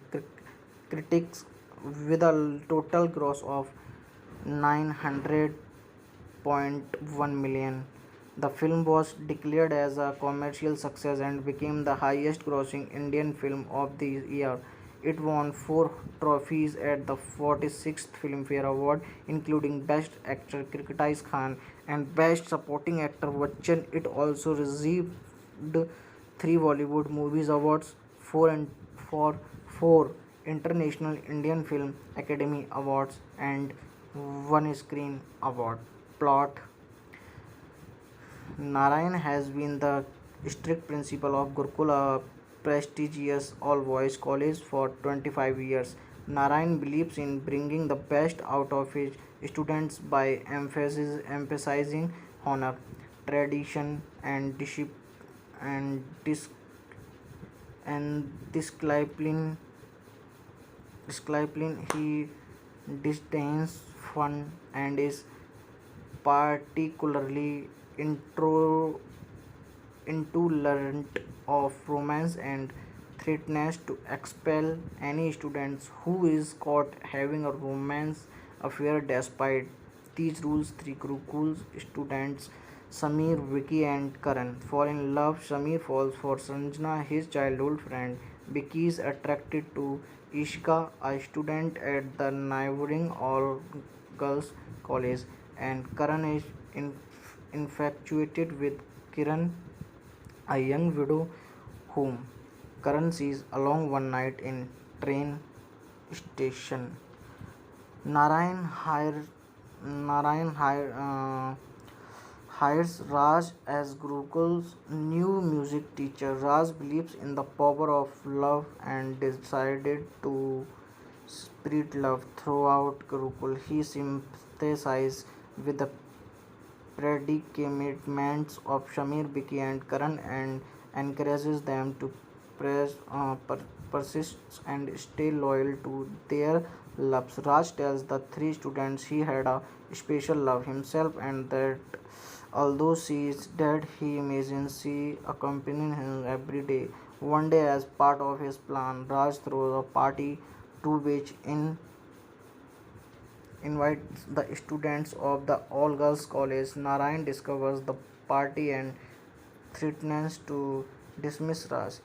critics with a total gross of 900.1 million. The film was declared as a commercial success and became the highest grossing Indian film of the year. It won 4 trophies at the 46th Filmfare Award, including Best Actor Kirtiz Khan and Best Supporting Actor Bachchan. It also received 3 Bollywood Movies Awards, four International Indian Film Academy Awards, and 1 Screen Award. Plot: Narayan has been the strict principal of Gurukul, a prestigious all-boys college, for 25 years. Narayan believes in bringing the best out of his students by emphasizing honor, tradition, and and dis- discipline. He disdains fun and is particularly intro intolerant of romance and threatens to expel any students who is caught having a romance affair. Despite these rules, 3 Gurukul students Sameer, Vicky, and Karan fall in love. Sameer falls for Sanjana, his childhood friend. Vicky is attracted to Ishka, a student at the neighboring all girls college, and Karan is infatuated with Kiran, a young widow whom Karan sees along one night in train station. Narayan hire, Narayan hires Raj as Gurukul's new music teacher. Raj believes in the power of love and decided to spread love throughout Gurukul. He sympathizes with the predicaments of Shamir, Vicky, and Karan and encourages them to persist and stay loyal to their loves. Raj tells the 3 students he had a special love himself and that although she is dead, he imagines she accompanying him every day. One day, as part of his plan, Raj throws a party to which invites the students of the all girls college. Narayan discovers the party and threatens to dismiss Raj.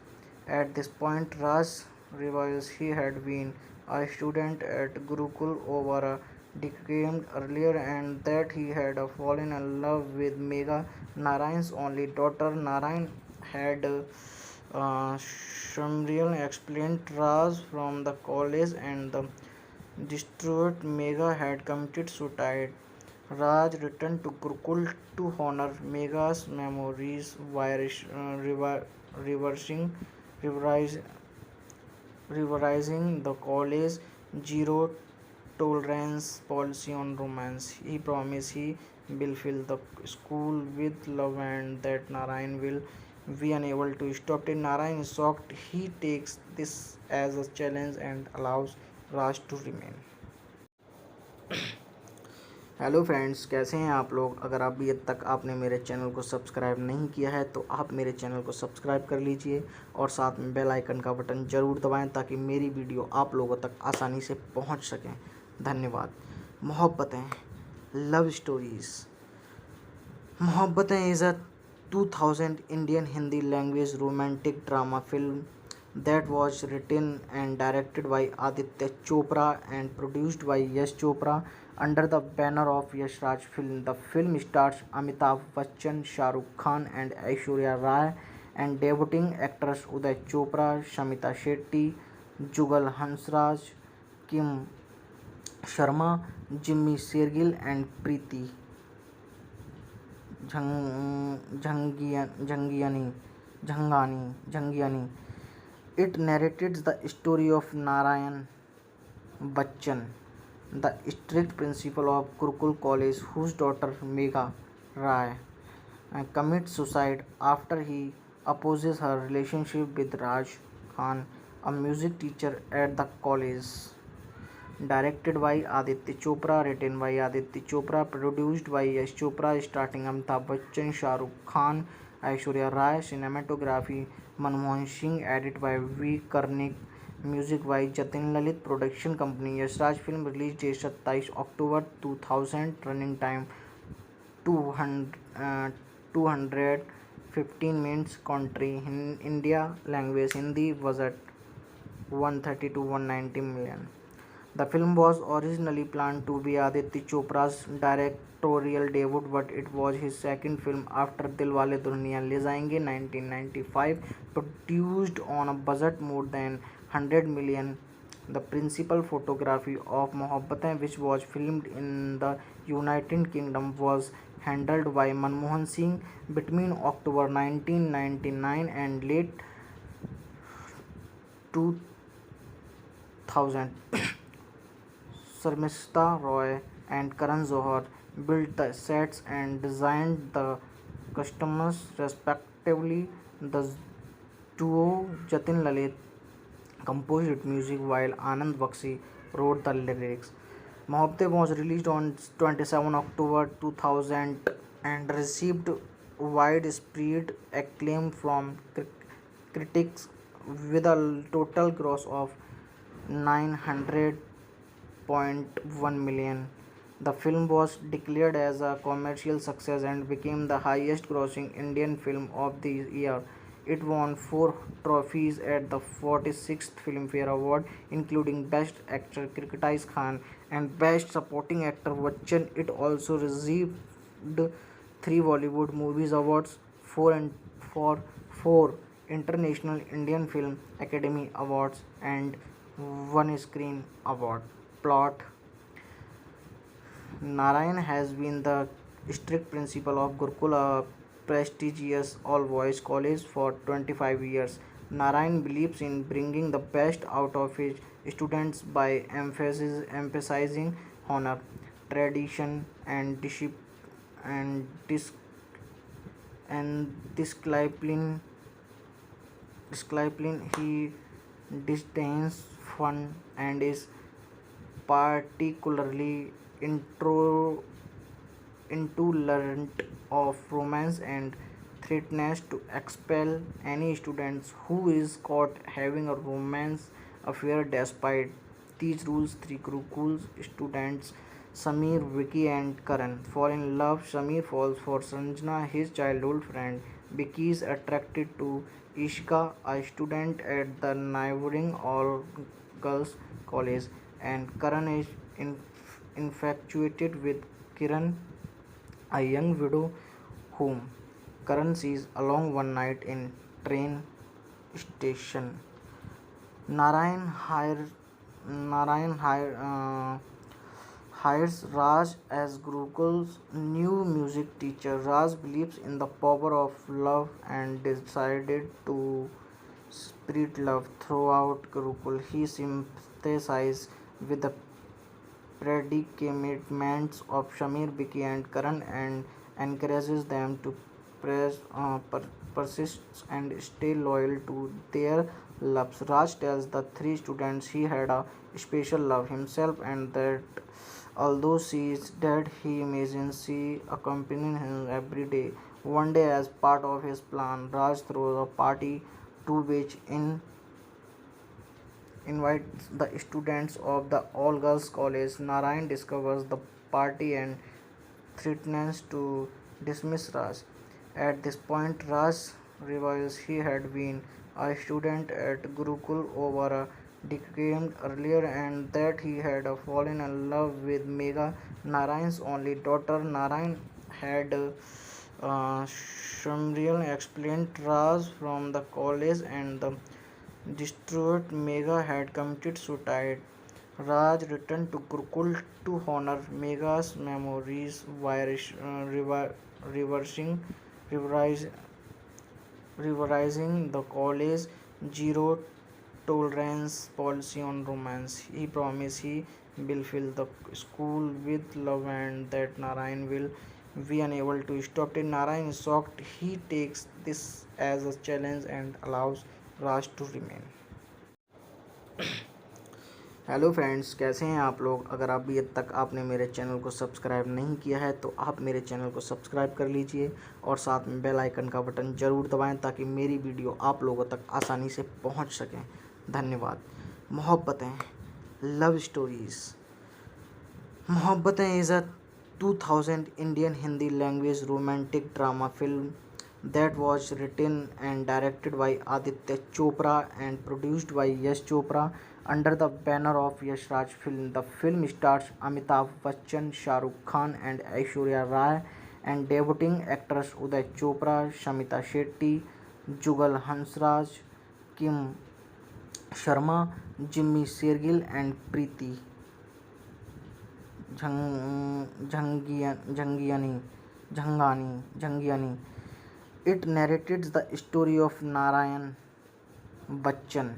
At this point, Raj realizes he had been a student at Gurukul over a decade earlier and that he had fallen in love with Megha, Narayan's only daughter. Narayan had Shamriel explained Raj from the college and the distraught Megha had committed suicide. Raj returned to Gurukul to honor Megha's memories by reversing, revise, revising the college zero tolerance policy on romance. He promised he will fill the school with love and that Narayan will be unable to stop it. Narayan is shocked. He takes this as a challenge and allows Raj to remain. Hello friends, कैसे हैं आप लोग। अगर अभी तक आपने मेरे channel को सब्सक्राइब नहीं किया है तो आप मेरे चैनल को सब्सक्राइब कर लीजिए और साथ में बेल आइकन का बटन ज़रूर दबाएं ताकि मेरी वीडियो आप लोगों तक आसानी से पहुंच सकें। धन्यवाद। Mohabbatein, love stories. Mohabbatein is a 2000 Indian Hindi language romantic drama film that was written and directed by Aditya Chopra and produced by Yash Chopra under the banner of Yash Raj Film. The film stars Amitabh Bachchan, Shah Rukh Khan, and Aishwarya Rai, and debuting actors Uday Chopra, Shamita Shetty, Jugal Hansraj, Kim Sharma, Jimmy Shergill, and Preeti Jhangiani. It narrates the story of Narayan Bachchan, the strict principal of Gurukul College, whose daughter Megha Rai commits suicide after he opposes her relationship with Raj Khan, a music teacher at the college. Directed by Aditya Chopra, written by Aditya Chopra, produced by Yash Chopra, starring Amitabh Bachchan, Shah Rukh Khan, Aishwarya Rai. Cinematography Manmohan Singh. Edit by V. Karnik. Music by Jatin Lalit. Production company Yash Raj Film. Release date 27 October 2000. Running time 215 minutes. Country in India. Language Hindi. Budget 130 to 190 million. The film was originally planned to be Aditya Chopra's directorial debut, but it was his second film after Dilwale Dulhaniya Le Jayenge 1995, produced on a budget more than 100 million. The principal photography of Mohabbatein, which was filmed in the United Kingdom, was handled by Manmohan Singh between October 1999 and late 2000. Sharmista Roy and Karan Johar built the sets and designed the costumes respectively. The duo Jatin Lalit composed music while Anand Bakshi wrote the lyrics. Mohabbatein was released on 27 October 2000 and received widespread acclaim from critics with a total gross of 900.1 million. The film was declared as a commercial success and became the highest grossing Indian film of the year. It won 4 trophies at the 46th Filmfare Award, including Best Actor Kritikai Khan and Best Supporting Actor Bachchan. It also received 3 Bollywood Movies Awards, 4 International Indian Film Academy Awards, and 1 Screen Award. Plot: Narayan has been the strict principal of Gurukul, a prestigious all-boys college, for 25 years. Narayan believes in bringing the best out of his students by emphasizing honor, tradition, and and dis- and discipline. He disdains fun and is particularly intro intolerant of romance and threatens to expel any students who is caught having a romance affair. Despite these rules, 3 Gurukul students Samir, Vicky and Karan fall in love. Samir falls for Sanjana, his childhood friend. Vicky is attracted to Ishka, a student at the neighboring all girls college, and Karan is infatuated with Kiran, a young widow whom Karan sees along one night in train station. Narayan hire, Narayan hires Raj as Gurukul's new music teacher. Raj believes in the power of love and decided to spread love throughout Gurukul. He sympathizes with the predicaments of Shamir, Vicky, and Karan and encourages them to persist and stay loyal to their loves. Raj tells the 3 students he had a special love himself and that although she is dead, he imagines she accompanying him every day. One day, as part of his plan, Raj throws a party to which invites the students of the all girls college. Narayan discovers the party and threatens to dismiss Raj. At this point, Raj reveals he had been a student at Gurukul over a decade earlier and that he had fallen in love with Megha, Narayan's only daughter. Narayan had Shamriel explained Raj from the college and the distraught Megha had committed suicide. Raj returned to Gurukul to honor Megha's memories while reversing, revise, revising the college zero tolerance policy on romance. He promised he will fill the school with love and that Narayan will be unable to stop it. Narayan is shocked. He takes this as a challenge and allows Raj to remain. Hello friends, कैसे हैं आप लोग। अगर अभी तक आपने मेरे channel को सब्सक्राइब नहीं किया है तो आप मेरे चैनल को सब्सक्राइब कर लीजिए और साथ में बेल आइकन का बटन ज़रूर दबाएं ताकि मेरी वीडियो आप लोगों तक आसानी से पहुंच सकें। धन्यवाद। Mohabbatein, love stories. Mohabbatein is a 2000 Indian Hindi language romantic drama film that was written and directed by Aditya Chopra and produced by Yash Chopra under the banner of Yash Raj Film. The film stars Amitabh Bachchan, Shah Rukh Khan and Aishwarya Rai and debuting actors Uday Chopra, Shamita Shetty, Jugal Hansraj, Kim Sharma, Jimmy Shergill and Preeti Jhangiani. It narrates the story of Narayan Bachchan,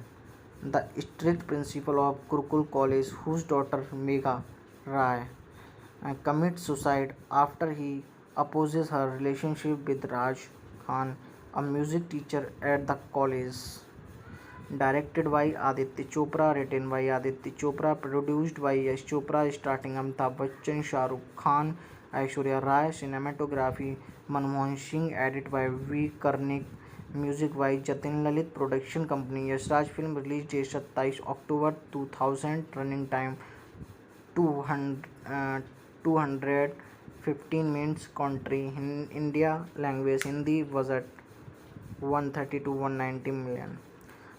the strict principal of Gurukul College, whose daughter Megha Rai commits suicide after he opposes her relationship with Raj Khan, a music teacher at the college. Directed by Aditya Chopra, written by Aditya Chopra, produced by Yash Chopra, starring Amitabh Bachchan, Shah Rukh Khan, Aishwarya Rai, cinematography Manmohan Singh, edit by V. Karnik, music by Jatin Lalit, production company Yash Raj Film, release date 27 October 2000, running time 215 minutes, country in India, language Hindi, budget 130 to 190 million.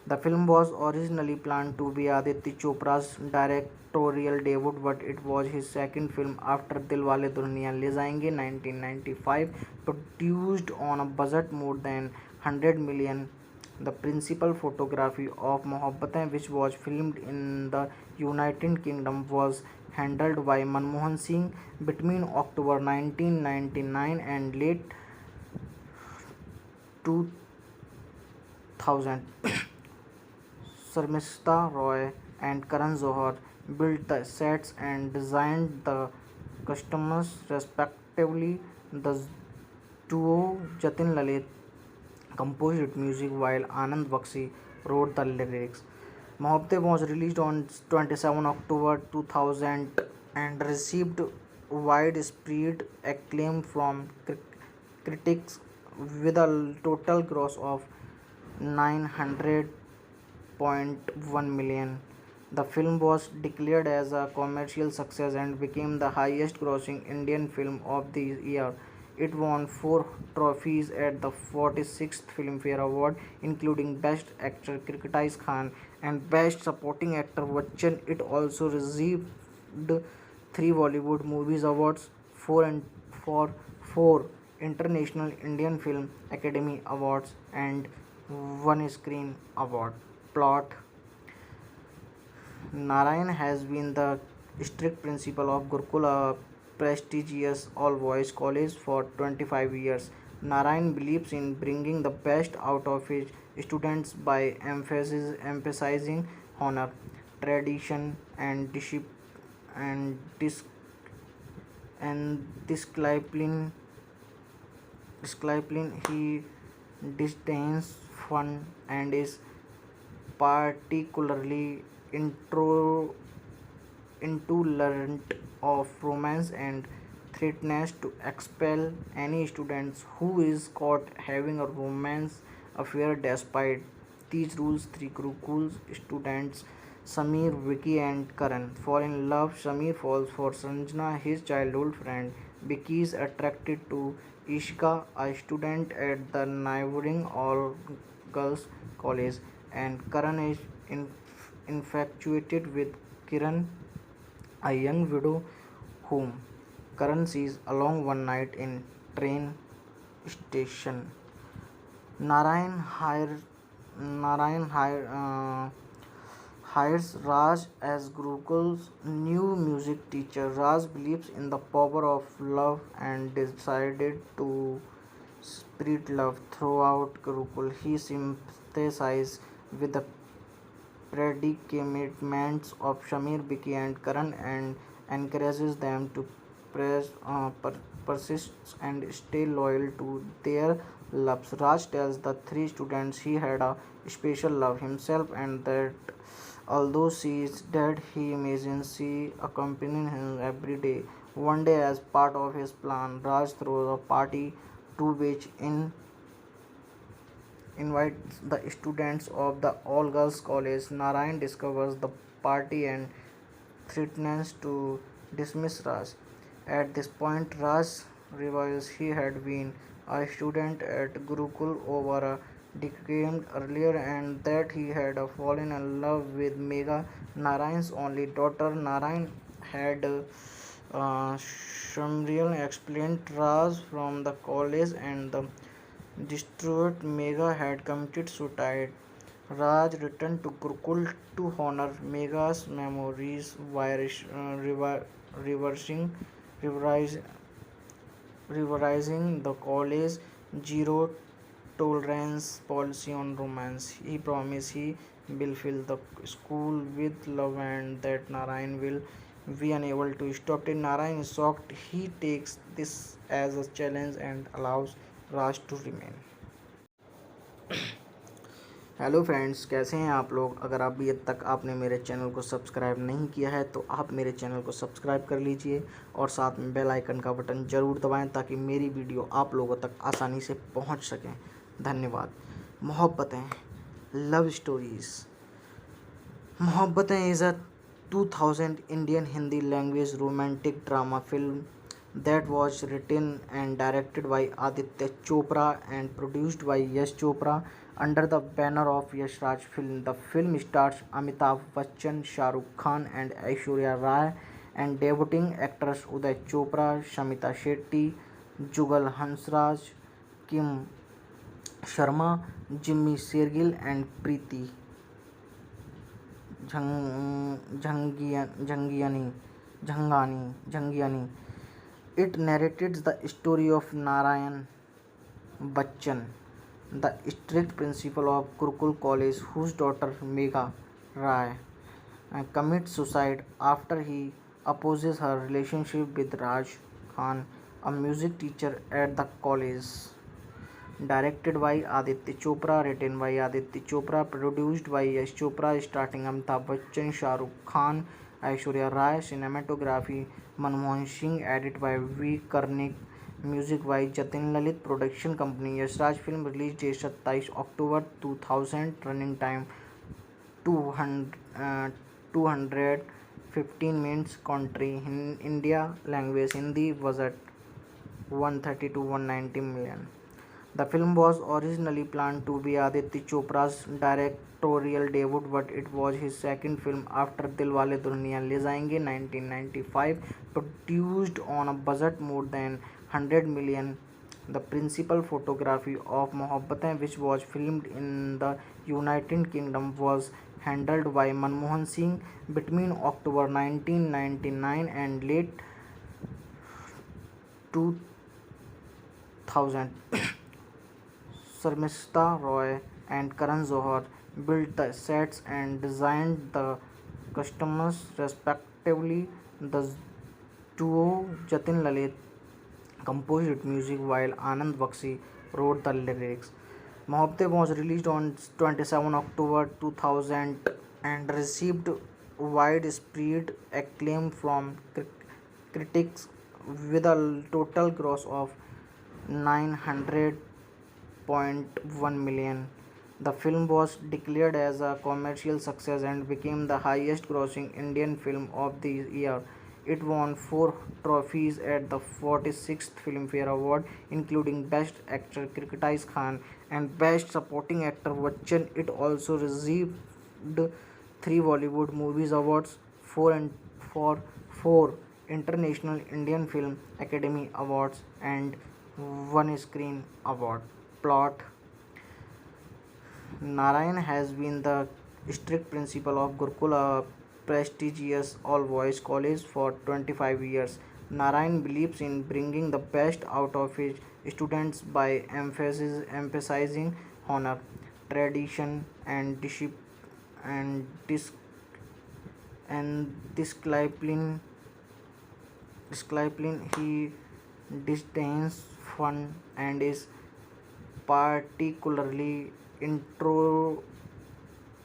The film was originally planned to be Aditya Chopra's directorial debut, but it was his second film after Dilwale Dulhaniya Le Jayenge 1995, produced on a budget more than 100 million. The principal photography of Mohabbatein, which was filmed in the United Kingdom, was handled by Manmohan Singh between October 1999 and late 2000. Sharmista Roy and Karan Johar built the sets and designed the costumes respectively. The duo Jatin Lalit composed music while Anand Bakshi wrote the lyrics. Mohabbatein was released on 27 October 2000 and received widespread acclaim from critics with a total gross of 900.1 million. The film was declared as a commercial success and became the highest grossing Indian film of the year. It won 4 trophies at the 46th Filmfare Award, including Best Actor Kritikai Khan and Best Supporting Actor Bachchan. It also received 3 Bollywood Movies Awards, 4 International Indian Film Academy Awards, and 1 Screen Award. Plot: Narayan has been the strict principal of Gurukul, a prestigious all-boys college, for 25 years. Narayan believes in bringing the best out of his students by emphasizing honor, tradition, and and dis- discipline. He disdains fun and is particularly intro intolerant of romance and threatens to expel any students who is caught having a romance affair. Despite these rules, 3 Gurukul students, Sameer, Vicky and Karan, fall in love. Sameer falls for Sanjana, his childhood friend. Vicky is attracted to Ishika, a student at the neighboring all-girls college, and Karan is infatuated with Kiran, a young widow whom Karan sees alone one night in train station. Narayan hire, Narayan hires Raj as Gurukul's new music teacher. Raj believes in the power of love and decided to spread love throughout Gurukul. He sympathizes with the predicaments of Shamir, Vicky, and Karan and encourages them to persist and stay loyal to their loves. Raj tells the 3 students he had a special love himself and that Although she is dead, he imagines she accompanying him every day. One day, as part of his plan, Raj throws a party to which invites the students of the all girls college. Narayan discovers the party and threatens to dismiss Raj. At this point, Raj realizes he had been a student at Gurukul over a decade earlier and that he had fallen in love with Megha, Narayan's only daughter. Narayan had Shamriel explained Raj from the college and the distraught Megha had committed suicide. Raj returned to Gurukul to honor Megha's memories by reversing, revise- revising the college zero tolerance policy on romance. He promised he will fill the school with love and that Narayan will be unable to stop it. Narayan is shocked. He takes this as a challenge and allows Raj to remain. Hello friends, कैसे हैं आप लोग। अगर अभी तक आपने मेरे channel को सब्सक्राइब नहीं किया है तो आप मेरे चैनल को सब्सक्राइब कर लीजिए और साथ में बेल आइकन का बटन ज़रूर दबाएं ताकि मेरी वीडियो आप लोगों तक आसानी से पहुंच सकें। धन्यवाद। Mohabbatein, love stories. Mohabbatein is a 2000 Indian Hindi language romantic drama film that was written and directed by Aditya Chopra and produced by Yash Chopra under the banner of Yash Raj Film. The film stars Amitabh Bachchan, Shah Rukh Khan and Aishwarya Rai and debuting actors Uday Chopra, Shamita Shetty, Jugal Hansraj, Kim Sharma, Jimmy Shergill and Preeti Jhangiani. It narrates the story of Narayan Bachchan, the strict principal of Gurukul College, whose daughter Megha Rai commits suicide after he opposes her relationship with Raj Khan, a music teacher at the college. Directed by Aditya Chopra, written by Aditya Chopra, produced by Yash Chopra, starring Amitabh Bachchan, Shah Rukh Khan, Aishwarya Rai, cinematography Manmohan Singh, edit by V. Karnik, music by Jatin Lalit, production company Yash Raj Film, release date 27 October 2000, running time 215 minutes, country in India, language Hindi, budget 130 to 190 million. The film was originally planned to be Aditya Chopra's directorial debut, but it was his second film after Dilwale Dulhaniya Le Jayenge 1995, produced on a budget more than 100 million. The principal photography of Mohabbatein, which was filmed in the United Kingdom, was handled by Manmohan Singh between October 1999 and late 2000. Sharmista Roy and Karan Johar built the sets and designed the costumes respectively. The duo Jatin Lalit composed music while Anand Bakshi wrote the lyrics. Mohabbatein was released on 27 October 2000 and received widespread acclaim from critics with a total gross of 900.1 million. The film was declared as a commercial success and became the highest grossing Indian film of the year. It won 4 trophies at the 46th Filmfare Award, including Best Actor Kritikai Khan and Best Supporting Actor Bachchan. It also received 3 Bollywood Movies Awards, 4 International Indian Film Academy Awards, and 1 Screen Award. Plot: Narayan has been the strict principal of Gurukul, a prestigious all-boys college, for 25 years. Narayan believes in bringing the best out of his students by emphasizing honor, tradition, and and dis- discipline. He disdains fun and is particularly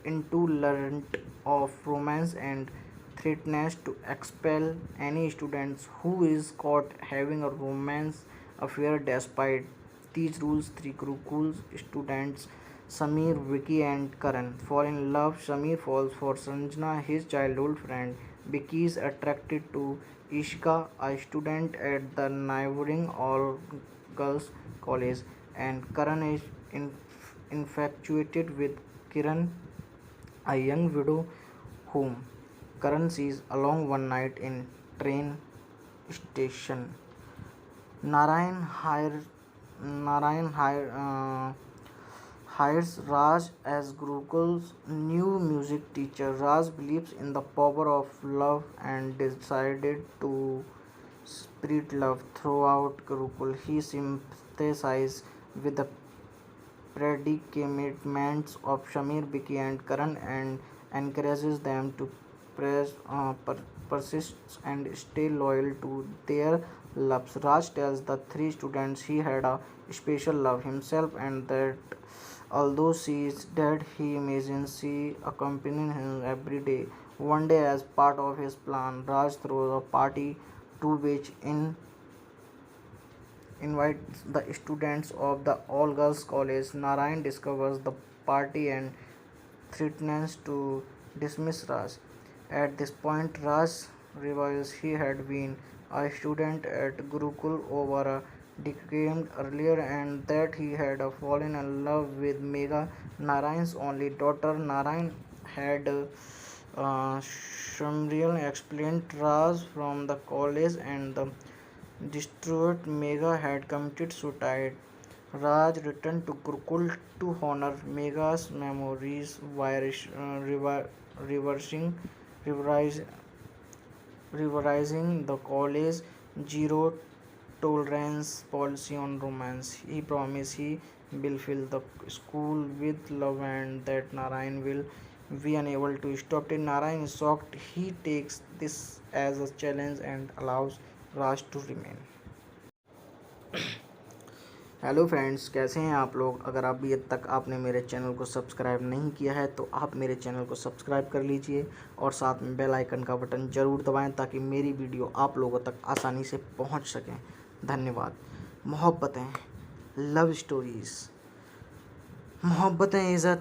intolerant of romance and threatens to expel any students who is caught having a romance affair. Despite these rules, three Gurukul students Samir, Vicky and Karan fall in love. Samir falls for Sanjana, his childhood friend. Vicky is attracted to Ishka, a student at the neighboring all-girls college, and Karan is infatuated with Kiran, a young widow whom Karan sees along one night in train station. Narayan hire, Narayan hires Raj as Gurukul's new music teacher. Raj believes in the power of love and decided to spread love throughout Gurukul. He sympathizes with the predicaments of Shamir, Biki, and Karan and encourages them to persist and stay loyal to their loves. Raj tells the three students he had a special love himself and that although she is dead, he imagines she accompanying him every day. One day, as part of his plan, Raj throws a party to which invites the students of the all-girls college. Narayan discovers the party and threatens to dismiss Raj. At this point, Raj realizes he had been a student at Gurukul over a decade earlier and that he had fallen in love with Megha, Narayan's only daughter. Narayan had Shamriel explained Raj from the college and the distraught Megha had committed suicide. Raj returned to Gurukul to honor Megha's memories by reversing, revise, revising the college zero tolerance policy on romance. He promised he will fill the school with love and that Narayan will be unable to stop it. Narayan is shocked. He takes this as a challenge and allows Raj to remain. Hello friends, कैसे हैं आप लोग। अगर अभी तक आपने मेरे channel को सब्सक्राइब नहीं किया है तो आप मेरे चैनल को सब्सक्राइब कर लीजिए और साथ में बेल आइकन का बटन ज़रूर दबाएं ताकि मेरी वीडियो आप लोगों तक आसानी से पहुंच सकें। धन्यवाद। Mohabbatein, love stories. Mohabbatein is a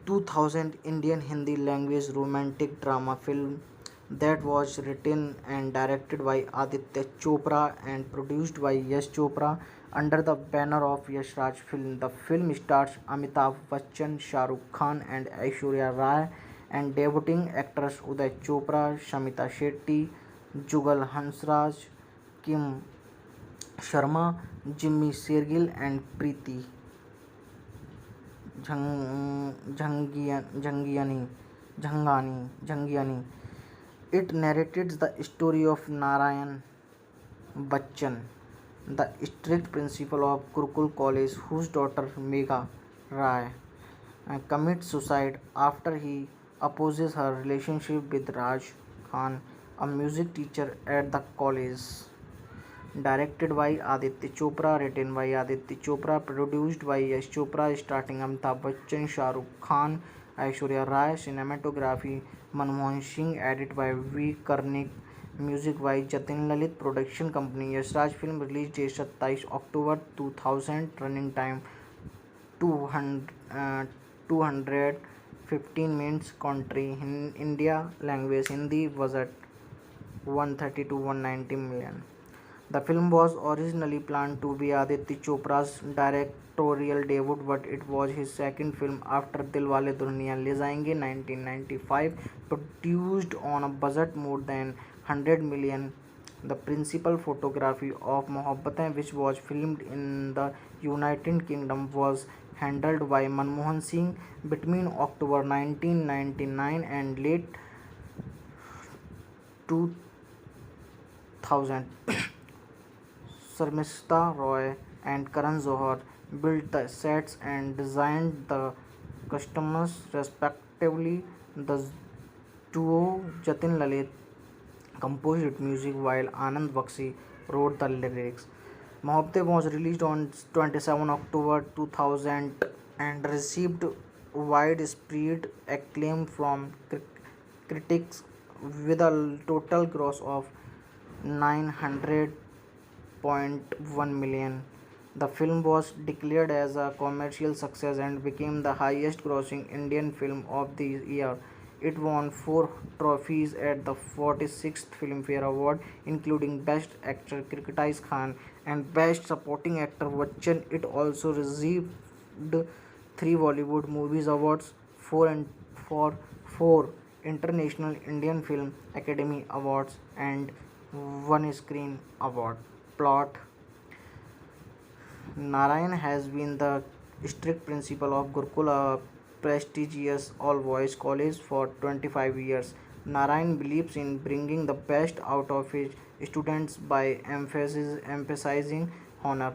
2000 Indian Hindi language romantic drama film that was written and directed by Aditya Chopra and produced by Yash Chopra under the banner of Yash Raj Film. The film stars Amitabh Bachchan, Shah Rukh Khan and Aishwarya Rai and debuting actors Uday Chopra, Shamita Shetty, Jugal Hansraj, Kim Sharma, Jimmy Shergill and Preeti Jhangiani. It narrates the story of Narayan Bachchan, the strict principal of Gurukul College, whose daughter Megha Rai commits suicide after he opposes her relationship with Raj Khan, a music teacher at the college. Directed by Aditya Chopra, written by Aditya Chopra, produced by Yash Chopra, starring Amitabh Bachchan, Shah Rukh Khan, Aishwarya Rai. Cinematography Manmohan Singh, edit by V. Karnik, music by Jatin Lalit. Production company Yash Raj Film. Release date 27 October 2000. Running time 215 minutes. Country India. Language Hindi. Budget 130 to 190 million. The film was originally planned to be Aditya Chopra's directorial debut, but it was his second film after Dilwale Dulhaniya Le Jayenge 1995, produced on a budget more than 100 million. The principal photography of Mohabbatein, which was filmed in the United Kingdom, was handled by Manmohan Singh between October 1999 and late 2000. Sharmista Roy and Karan Johar built the sets and designed the costumes respectively. The duo Jatin Lalit composed music while Anand Bakshi wrote the lyrics. Mohabbatein was released on 27 October 2000 and received widespread acclaim from critics with a total gross of 900.1 million. The film was declared as a commercial success and became the highest grossing Indian film of the year. It won 4 trophies at the 46th Filmfare Award, including Best Actor Kirkatise Khan and Best Supporting Actor Bachchan. It also received 3 Bollywood Movies Awards, 4 International Indian Film Academy Awards, and 1 Screen Award. Plot: Narayan has been the strict principal of Gurukul, a prestigious all-boys college, for 25 years. Narayan believes in bringing the best out of his students by emphasizing honor,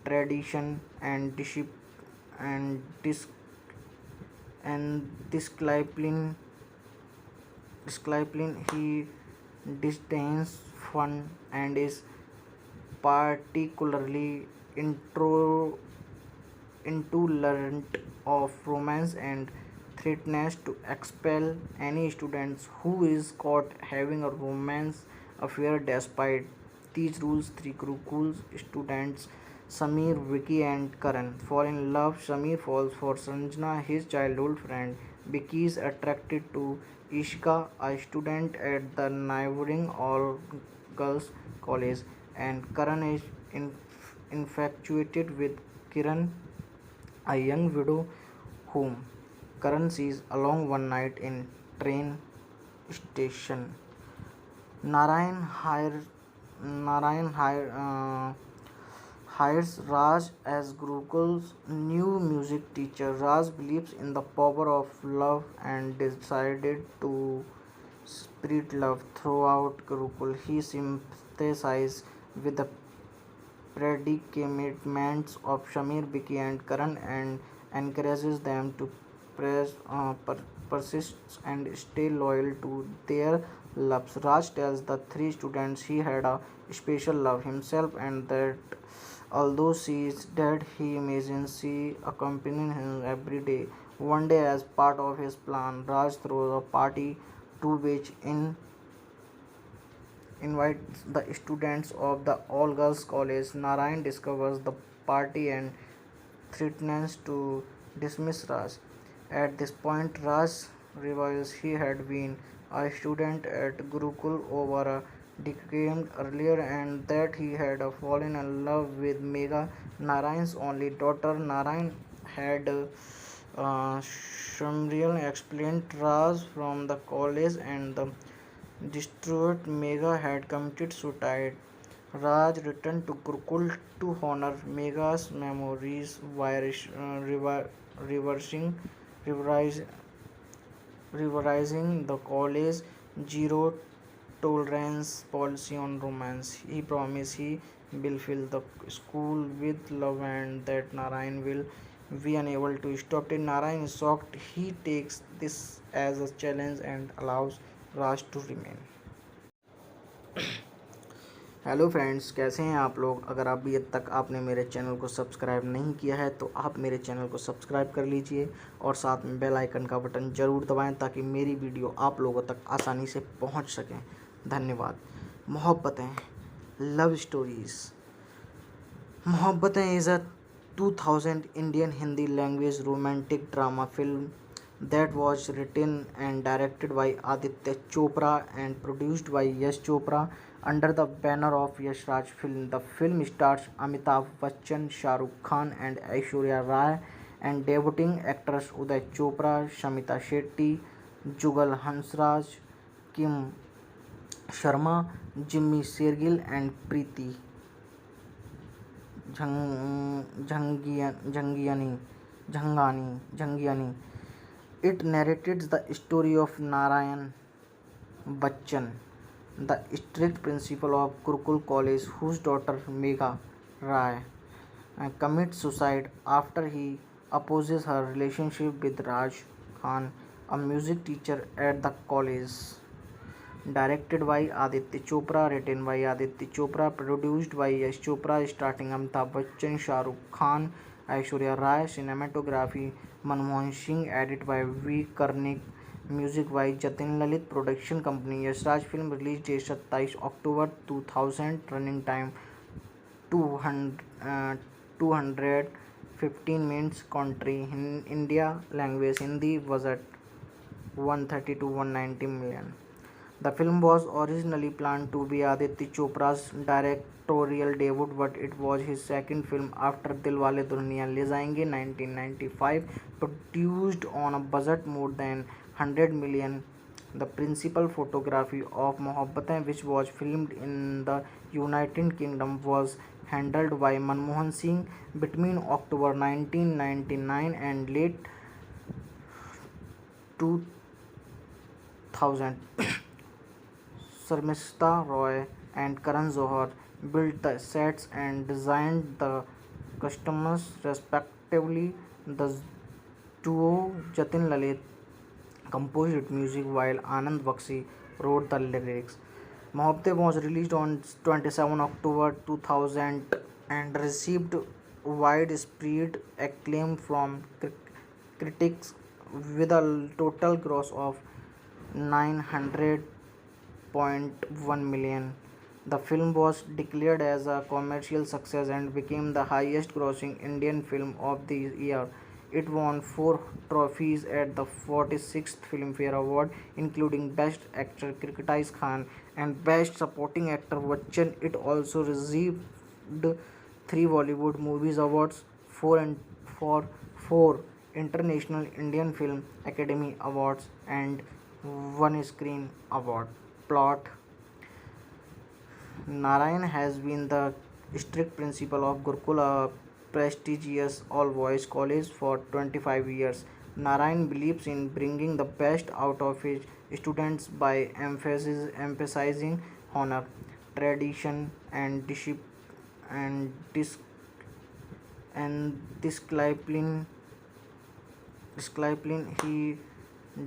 tradition, and dis- and discipline. He disdains fun and is particularly intro intolerant of romance and threatens to expel any students who is caught having a romance affair. Despite these rules, 3 Gurukul students, Sameer, Vicky and Karan, fall in love. Sameer falls for Sanjana, his childhood friend. Vicky is attracted to Ishka, a student at the neighboring all-girls college, and Karan is infatuated with Kiran, a young widow whom Karan sees alone one night in train station. Narayan hire, Narayan hires Raj as Gurukul's new music teacher. Raj believes in the power of love and decided to spread love throughout Gurukul. He sympathizes with the predicaments of Shamir, Vicky, and Karan and encourages them to persist and stay loyal to their loves. Raj tells the 3 students he had a special love himself and that although she is dead, he imagines she accompanying him every day. One day, as part of his plan, Raj throws a party to which invites the students of the all-girls college. Narayan discovers the party and threatens to dismiss Raj. At this point, Raj realizes he had been a student at Gurukul over a decade earlier and that he had fallen in love with Megha, Narayan's only daughter. Narayan had Shamriel explained Raj from the college and the distraught Megha had committed suicide. Raj returned to Gurukul to honor Megha's memories by reversing, revise, revising the college zero tolerance policy on romance. He promised he will fill the school with love and that Narayan will be unable to stop it. Narayan is shocked. He takes this as a challenge and allows Raj to remain. Hello friends, कैसे हैं आप लोग। अगर अभी तक आपने मेरे channel को सब्सक्राइब नहीं किया है तो आप मेरे चैनल को सब्सक्राइब कर लीजिए और साथ में बेल आइकन का बटन ज़रूर दबाएं ताकि मेरी वीडियो आप लोगों तक आसानी से पहुंच सकें। धन्यवाद। Mohabbatein, love stories. Mohabbatein is a 2000 Indian Hindi language romantic drama film that was written and directed by Aditya Chopra and produced by Yash Chopra under the banner of Yash Raj Film. The film stars Amitabh Bachchan, Shah Rukh Khan and Aishwarya Rai and debuting actors Uday Chopra, Shamita Shetty, Jugal Hansraj, Kim Sharma, Jimmy Shergill and Preeti Jhangiani. It narrates the story of Narayan Bachchan, the strict principal of Gurukul College, whose daughter Megha Rai commits suicide after he opposes her relationship with Raj Khan, a music teacher at the college. Directed by Aditya Chopra, written by Aditya Chopra, produced by Yash Chopra, starring Amitabh Bachchan, Shah Rukh Khan, Aishwarya Rai. Cinematography Manmohan Singh. Edit by V. Karnik. Music by Jatin Lalit. Production company Yash Raj Film. Release date 27 October 2000. Running time 215 minutes. Country in India. Language Hindi. Budget 130 to 190 million. The film was originally planned to be Aditya Chopra's directorial debut, but it was his second film after Dilwale Dulhaniya Le Jayenge 1995, produced on a budget more than 100 million. The principal photography of Mohabbatein, which was filmed in the United Kingdom, was handled by Manmohan Singh between October 1999 and late 2000. Sharmista Roy and Karan Johar built the sets and designed the costumes respectively. The duo Jatin Lalit composed music while Anand Bakshi wrote the lyrics. Mohabbatein was released on 27 October 2000 and received widespread acclaim from critics with a total gross of 900.1 million. The film was declared as a commercial success and became the highest grossing Indian film of the year. It won 4 trophies at the 46th Filmfare Award, including Best Actor Kirtiz Khan and Best Supporting Actor Bachchan. It also received 3 Bollywood Movies Awards, 4 International Indian Film Academy Awards, and 1 Screen Award. Plot: Narayan has been the strict principal of Gurukul, a prestigious all-boys college, for 25 years. Narayan believes in bringing the best out of his students by emphasizing honor, tradition, and and dis- discipline. He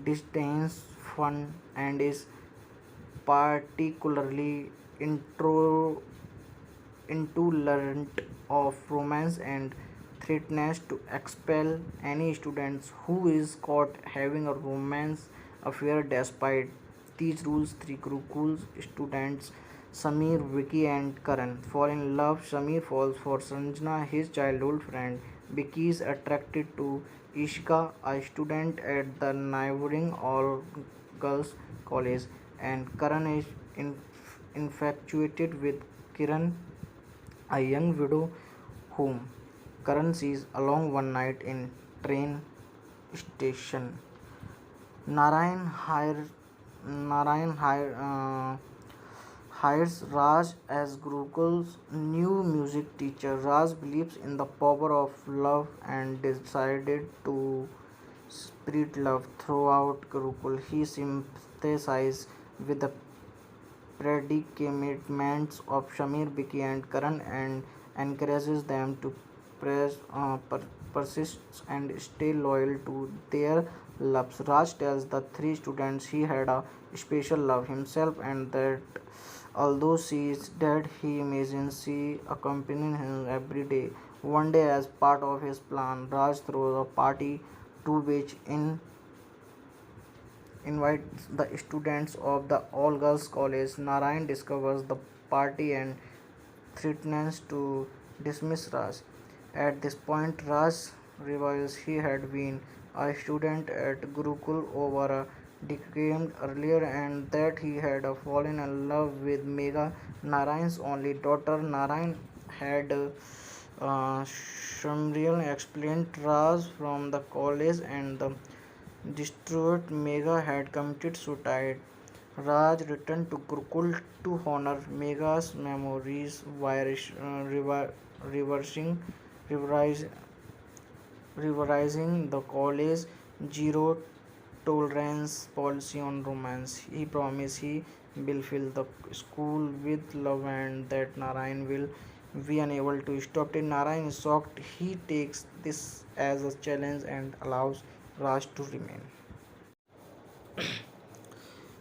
disdains fun and is particularly intro intolerant of romance and threatens to expel any students who is caught having a romance affair. Despite these rules, 3 Gurukul students Sameer, Vicky and Karan fall in love. Sameer falls for Sanjana, his childhood friend. Vicky is attracted to Ishka, a student at the neighboring all-girls college, and Karan is infatuated with Kiran, a young widow whom Karan sees alone one night in train station. Narayan hire, Narayan hires Raj as Gurukul's new music teacher. Raj believes in the power of love and decided to spread love throughout Gurukul. He sympathizes with the predicaments of Shamir, Biki, and Karan and encourages them to persist and stay loyal to their loves. Raj tells the 3 students he had a special love himself and that although she is dead, he imagines she accompanying him every day. One day, as part of his plan, Raj throws a party to which invites the students of the all-girls college. Narayan discovers the party and threatens to dismiss Raj. At this point, Raj realizes he had been a student at Gurukul over a decade earlier and that he had fallen in love with Megha, Narayan's only daughter. Narayan had Shamriel explained Raj from the college and the distraught Megha had committed suicide. Raj returned to Gurukul to honor Megha's memories by reversing, revise, revising the college zero tolerance policy on romance. He promised he will fill the school with love and that Narayan will be unable to stop it. Narayan is shocked. He takes this as a challenge and allows Raj to remain.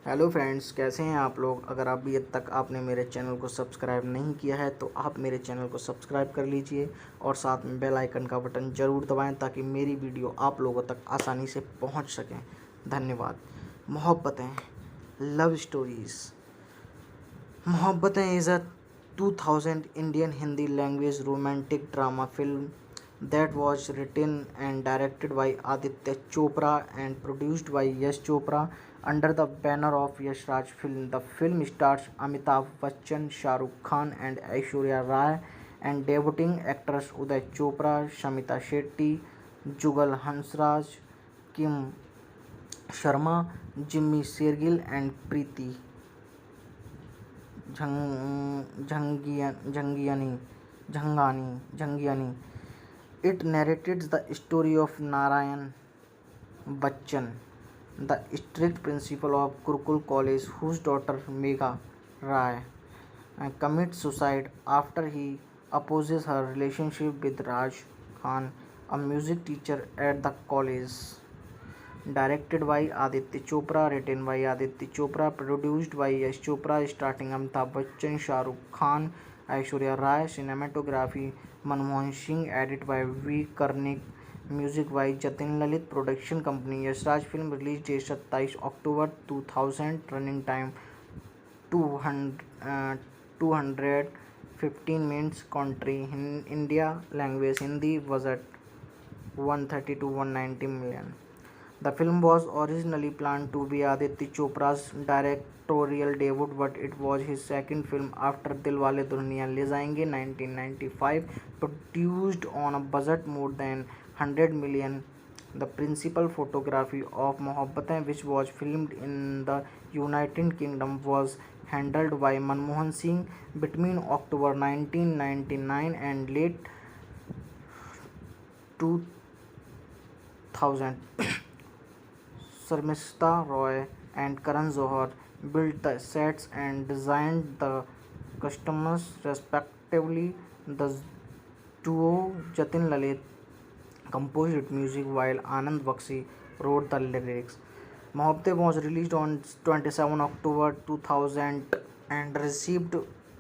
Hello friends, कैसे हैं आप लोग। अगर अभी तक आपने मेरे channel को सब्सक्राइब नहीं किया है तो आप मेरे चैनल को सब्सक्राइब कर लीजिए और साथ में बेल आइकन का बटन ज़रूर दबाएं ताकि मेरी वीडियो आप लोगों तक आसानी से पहुंच सकें। धन्यवाद। Mohabbatein, love stories. Mohabbatein is a 2000 Indian Hindi language romantic drama film that was written and directed by Aditya Chopra and produced by Yash Chopra under the banner of Yash Raj Film. The film stars Amitabh Bachchan, Shah Rukh Khan and Aishwarya Rai and debuting actors Uday Chopra, Shamita Shetty, Jugal Hansraj, Kim Sharma, Jimmy Shergill and Preeti Jhangiani. It narrates the story of Narayan Bachchan, the strict principal of Gurukul College, whose daughter Megha Rai commits suicide after he opposes her relationship with Raj Khan, a music teacher at the college. Directed by Aditya Chopra, written by Aditya Chopra, produced by Yash Chopra, starring Amitabh Bachchan, Shah Rukh Khan, Aishwarya Rai, cinematography Manmohan Singh, edit by V. Karnik, music by Jatin Lalit, production company Yash Raj Film, release date 27 October 2000, running time 215 minutes, country in India, language Hindi, budget 130 to 190 million. The film was originally planned to be Aditya Chopra's directorial debut, but it was his second film after Dilwale Dulhaniya Le Jayenge 1995, produced on a budget more than 100 million. The principal photography of Mohabbatein, which was filmed in the United Kingdom, was handled by Manmohan Singh between October 1999 and late 2000. Sarmishta Roy and Karan Johar built the sets and designed the costumes respectively. The duo Jatin Lalit composed music while Anand Bakshi wrote the lyrics. Mohabbatein was released on 27 October 2000 and received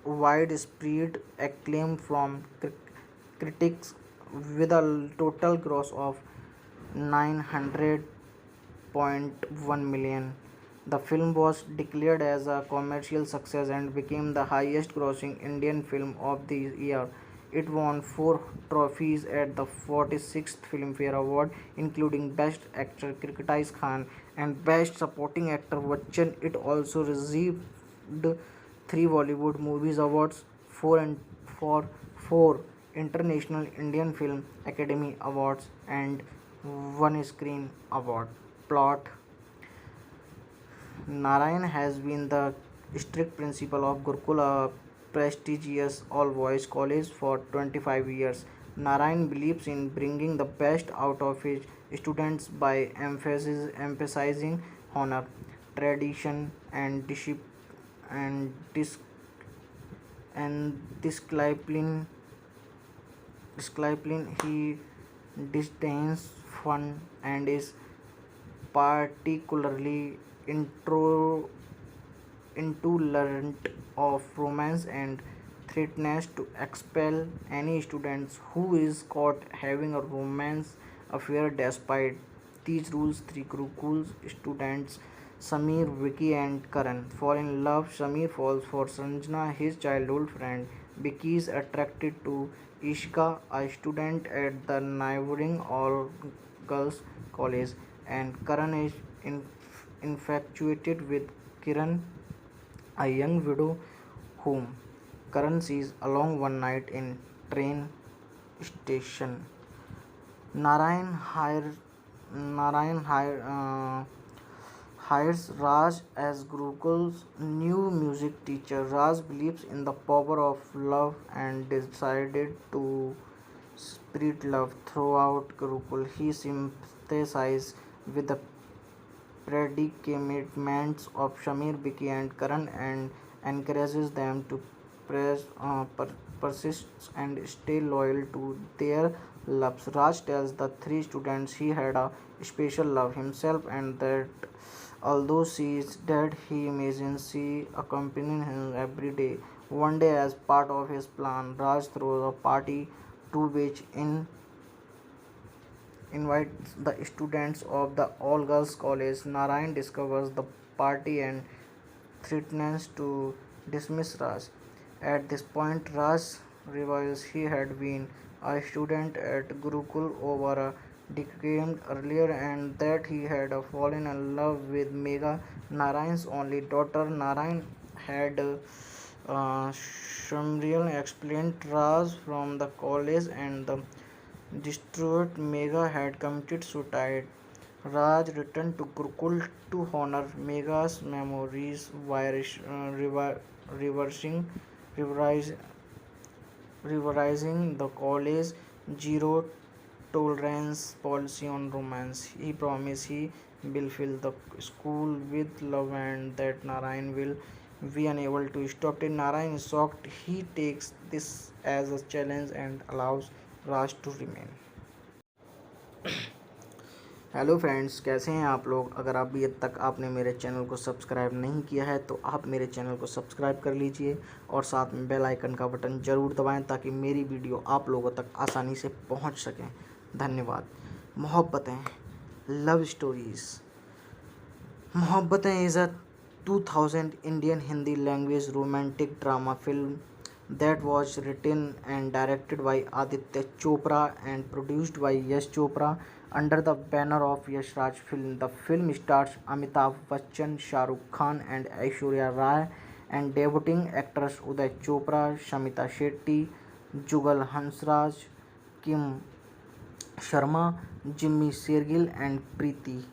widespread acclaim from critics with a total gross of 900.1 million. The film was declared as a commercial success and became the highest grossing Indian film of the year. It won 4 trophies at the 46th Filmfare Award, including Best Actor Kirkatise Khan and Best Supporting Actor Bachchan. It also received 3 Bollywood Movies Awards, 4 International Indian Film Academy Awards, and 1 Screen Award. Plot: Narayan has been the strict principal of Gurukul, a prestigious all-boys college, for 25 years. Narayan believes in bringing the best out of his students by emphasizing honor, tradition, and and dis- discipline. He disdains fun and is particularly intro intolerant of romance and threatens to expel any students who is caught having a romance affair. Despite these rules, 3 Gurukul students, Samir, Vicky and Karan, fall in love. Samir falls for Sanjana, his childhood friend. Vicky is attracted to Ishka, a student at the neighboring all-girls college, and Karan is infatuated with Kiran, a young widow whom Karan sees alone one night in train station. Narayan hire, Narayan hires Raj as Gurukul's new music teacher. Raj believes in the power of love and decided to spread love throughout Gurukul. He sympathizes with the predicaments of Shamir, Vicky, and Karan and encourages them to persist and stay loyal to their loves. Raj tells the 3 students he had a special love himself and that Although she is dead, he imagines she accompanies him every day. One day, as part of his plan, Raj throws a party to which invites the students of the all girls college. Narayan discovers the party and threatens to dismiss Raj. At this point, Raj realizes he had been a student at Gurukul over a decade earlier and that he had fallen in love with Megha, Narayan's only daughter. Narayan had Shamriel explained Raj from the college and the distraught Megha had committed suicide. Raj returned to Gurukul to honor Megha's memories by reversing, revise, revising the college's zero tolerance policy on romance. He promised he will fill the school with love and that Narayan will be unable to stop it. Narayan is shocked. He takes this as a challenge and allows Raj to remain. Hello friends, कैसे हैं आप लोग। अगर अभी तक आपने मेरे channel को सब्सक्राइब नहीं किया है तो आप मेरे चैनल को सब्सक्राइब कर लीजिए और साथ में बेल आइकन का बटन ज़रूर दबाएं ताकि मेरी वीडियो आप लोगों तक आसानी से पहुंच सकें। धन्यवाद। Mohabbatein, love stories. Mohabbatein is a 2000 Indian Hindi language romantic drama film that was written and directed by Aditya Chopra and produced by Yash Chopra under the banner of Yash Raj Film. The film stars Amitabh Bachchan, Shah Rukh Khan and Aishwarya Rai and debuting actors Uday Chopra, Shamita Shetty, Jugal Hansraj, Kim Sharma, Jimmy Shergill and Preeti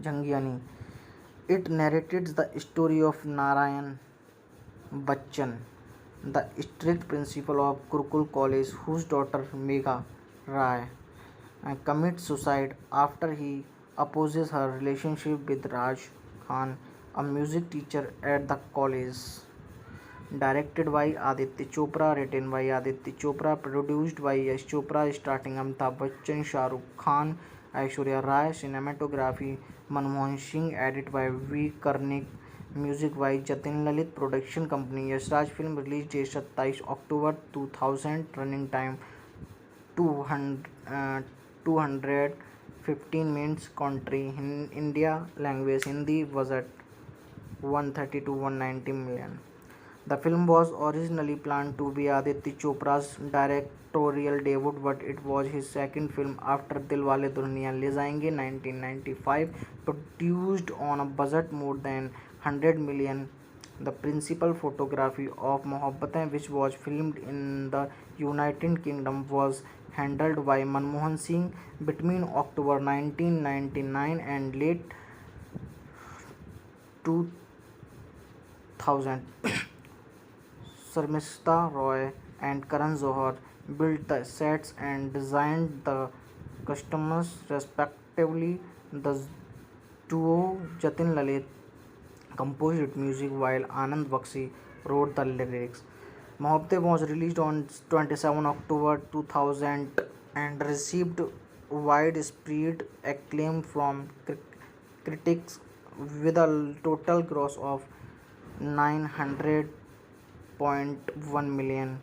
Jhangiani. It narrates the story of Narayan Bachchan, the strict principal of Gurukul College, whose daughter Megha Rai commits suicide after he opposes her relationship with Raj Khan, a music teacher at the college. Directed by Aditya Chopra, written by Aditya Chopra, produced by Yash Chopra, starring Amitabh Bachchan, Shah Rukh Khan, Aishwarya Rai, cinematography Manmohan Singh, edit by V. Karnik, music by Jatin Lalit, production company Yash Raj Film, release date 27 October 2000, running time 215 minutes, country in India, language Hindi, budget 130 to 190 million. The film was originally planned to be Aditya Chopra's directorial debut, but it was his second film after Dilwale Dulhaniya Le Jayenge 1995, produced on a budget more than 100 million. The principal photography of Mohabbatein, which was filmed in the United Kingdom, was handled by Manmohan Singh between October 1999 and late 2000. Sarmishta Roy and Karan Johar built the sets and designed the costumes respectively. The duo Jatin Lalit composed music while Anand Bakshi wrote the lyrics. Mohabbatein was released on 27 October 2000 and received widespread acclaim from critics with a total gross of 900.1 million.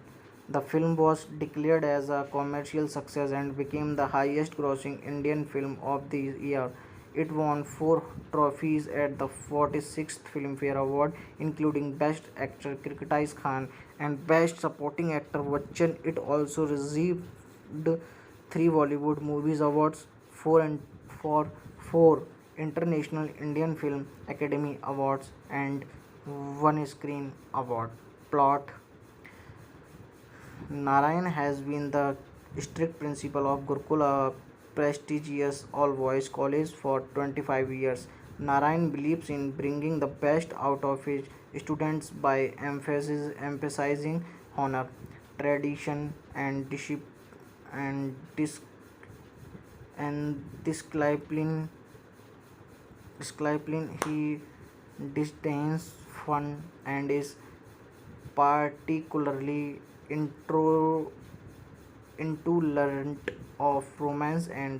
The film was declared as a commercial success and became the highest grossing Indian film of the year. It won 4 trophies at the 46th Filmfare Award, including Best Actor Kritikai Khan and Best Supporting Actor Bachchan. It also received 3 Bollywood Movies Awards, 4 International Indian Film Academy Awards, and 1 Screen Award. Plot: Narayan has been the strict principal of Gurukul, a prestigious all-boys college, for 25 years. Narayan believes in bringing the best out of his students by emphasizing honor, tradition, and and dis- discipline. He disdains fun and is particularly intolerant of romance and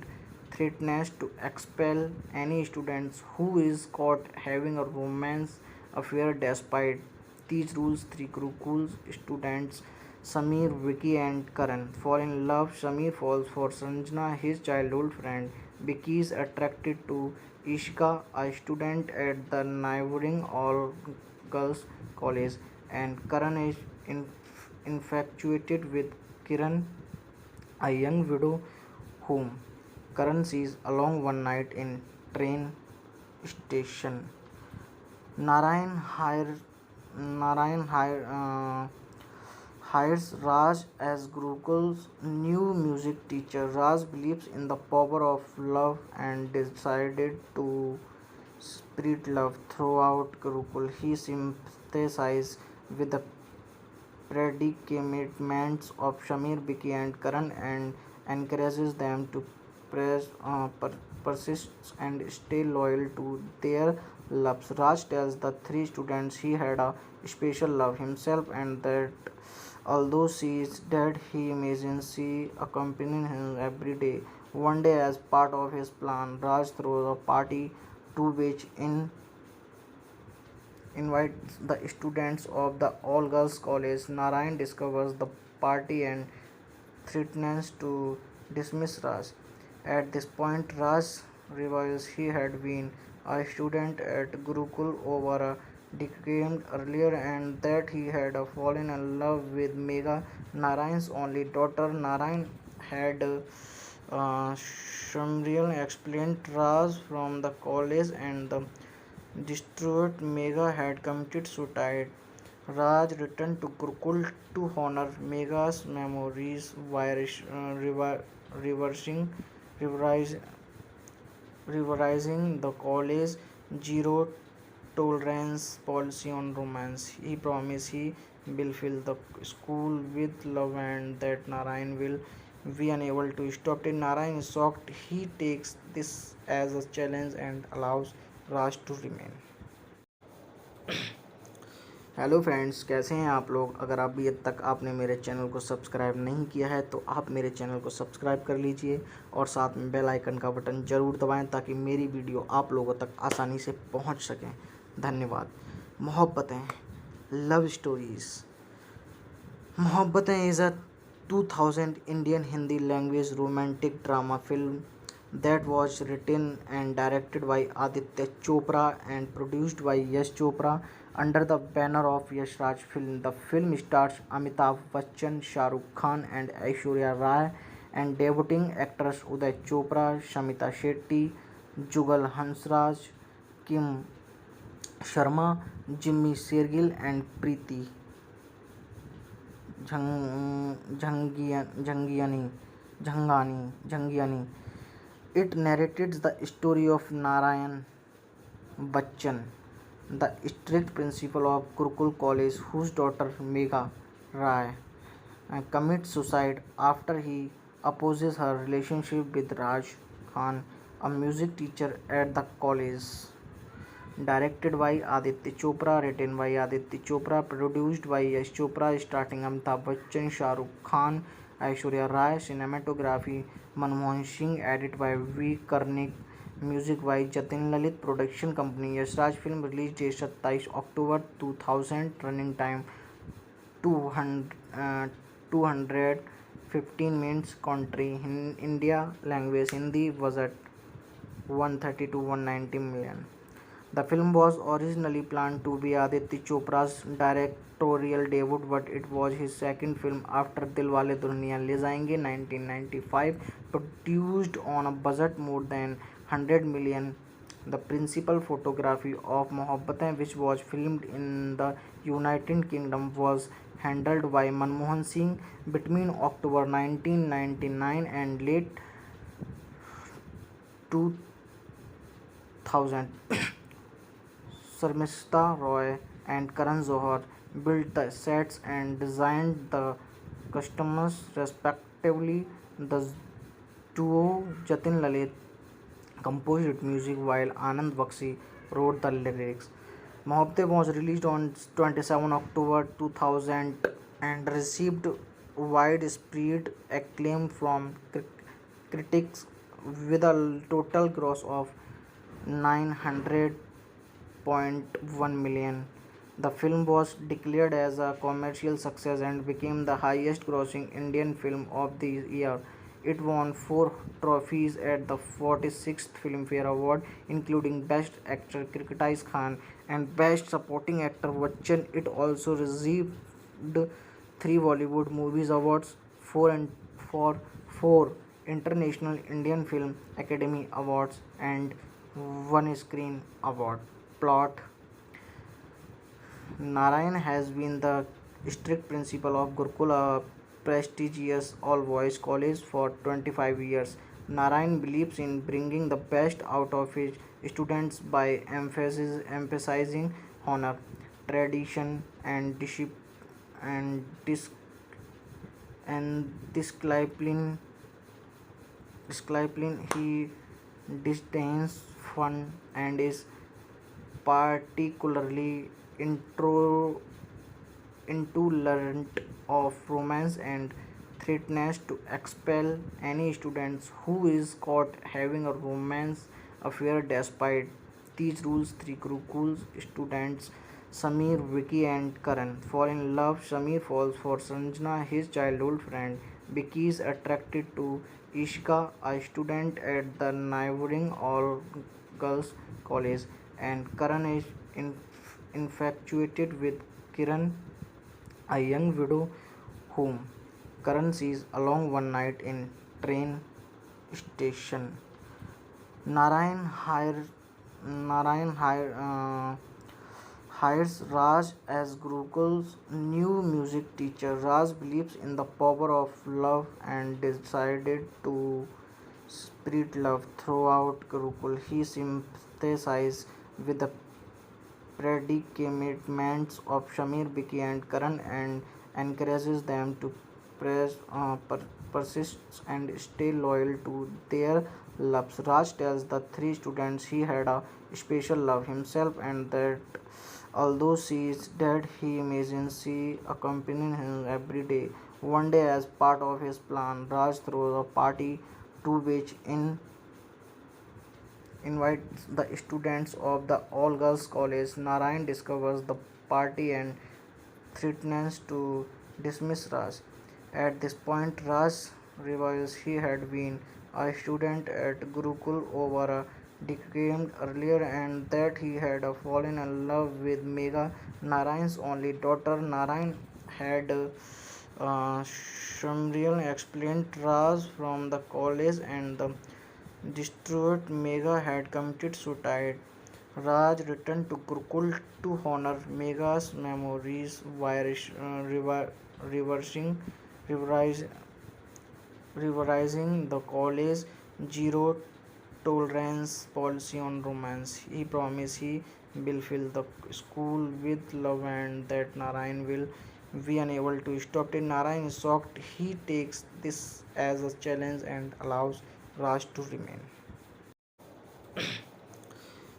threatens to expel any students who is caught having a romance affair. Despite these rules, three Gurukul students Samir, Vicky and Karan fall in love. Samir falls for Sanjana, his childhood friend. Vicky is attracted to Ishka, a student at the neighboring all-girls college, and Karan is infatuated with Kiran, a young widow whom Karan sees along one night in train station. Narayan hire, Narayan hires Raj as Gurukul's new music teacher. Raj believes in the power of love and decided to spread love throughout Gurukul. He sympathizes with the predicaments of Shamir, Biki, and Karan and encourages them to persist and stay loyal to their loves. Raj tells the three students he had a special love himself and that although she is dead, he imagines she accompanying him every day. One day, as part of his plan, Raj throws a party to which invites the students of the all girls college. Narayan discovers the party and threatens to dismiss Raj. At this point, Raj realizes he had been a student at Gurukul over a decade earlier and that he had fallen in love with Megha, Narayan's only daughter. Narayan had Shamriel explained Raj from the college and the distraught Megha had committed suicide. Raj returned to Gurukul to honor Megha's memories by reversing, revise, revising the college zero tolerance policy on romance. He promised he will fill the school with love and that Narayan will be unable to stop it. Narayan is shocked. He takes this as a challenge and allows Raj to remain. Hello friends, कैसे हैं आप लोग। अगर अभी तक आपने मेरे channel को सब्सक्राइब नहीं किया है तो आप मेरे चैनल को सब्सक्राइब कर लीजिए और साथ में बेल आइकन का बटन ज़रूर दबाएं ताकि मेरी वीडियो आप लोगों तक आसानी से पहुंच सकें। धन्यवाद। Mohabbatein, love stories. Mohabbatein is a 2000 Indian Hindi language romantic drama film that was written and directed by Aditya Chopra and produced by Yash Chopra under the banner of Yash Raj Film. The film stars Amitabh Bachchan, Shah Rukh Khan and Aishwarya Rai and debuting actors Uday Chopra, Shamita Shetty, Jugal Hansraj, Kim Sharma, Jimmy Shergill and Preeti Jhangiani. It narrates the story of Narayan Bachchan, the strict principal of Gurukul College, whose daughter Megha Rai commits suicide after he opposes her relationship with Raj Khan, a music teacher at the college. Directed by Aditya Chopra, written by Aditya Chopra, produced by Yash Chopra, starring Amitabh Bachchan, Shah Rukh Khan, Aishwarya Rai, cinematography Manmohan Singh, edit by V. Karnik, music by Jatin Lalit, production company Yash Raj Film, release date 27 October 2000, running time 215 minutes, country in India, language Hindi, budget 130 to 190 million. The film was originally planned to be Aditya Chopra's directorial debut, but it was his second film after Dilwale Dulhaniya Le Jayenge 1995, produced on a budget more than 100 million. The principal photography of Mohabbatein, which was filmed in the United Kingdom, was handled by Manmohan Singh between October 1999 and late 2000. Sarmishta Roy and Karan Johar built the sets and designed the costumes respectively. The duo Jatin Lalit composed music while Anand Bakshi wrote the lyrics. Mohabbatein was released on 27 October 2000 and received widespread acclaim from critics with a total gross of 900.1 million. The film was declared as a commercial success and became the highest grossing Indian film of the year. It won 4 trophies at the 46th Filmfare Award, including Best Actor Kirkatise Khan and Best Supporting Actor Bachchan. It also received 3 Bollywood Movies Awards, 4 International Indian Film Academy Awards, and 1 Screen Award. Plot: Narayan has been the strict principal of Gurukul, a prestigious all-boys college, for 25 years. Narayan believes in bringing the best out of his students by emphasizing honor, tradition, and dis- and discipline. He disdains fun and is particularly intro intolerant of romance and threatens to expel any students who is caught having a romance affair. Despite these rules, 3 Gurukul students Sameer, Vicky and Karan fall in love. Sameer falls for Sanjana, his childhood friend. Vicky is attracted to Ishika, a student at the neighboring all-girls college, and Karan is infatuated with Kiran, a young widow whom Karan sees along one night in train station. Narayan hire, Narayan hires Raj as Gurukul's new music teacher. Raj believes in the power of love and decided to spread love throughout Gurukul. He sympathizes with the predicaments of Shamir, Vicky, and Karan and encourages them to persist and stay loyal to their loves. Raj tells the 3 students he had a special love himself and that although she is dead, he imagines she accompanying him every day. One day, as part of his plan, Raj throws a party to which invites the students of the all girls college. Narayan discovers the party and threatens to dismiss Raj. At this point, Raj reveals he had been a student at Gurukul over a decade earlier and that he had fallen in love with Megha, Narayan's only daughter. Narayan had Shamriel explained Raj from the college and the distraught Megha had committed suicide. Raj returned to Gurukul to honor Megha's memories by reversing, revise, revising the college zero tolerance policy on romance. He promised he will fill the school with love and that Narayan will be unable to stop it. Narayan is shocked. He takes this as a challenge and allows Raj to remain.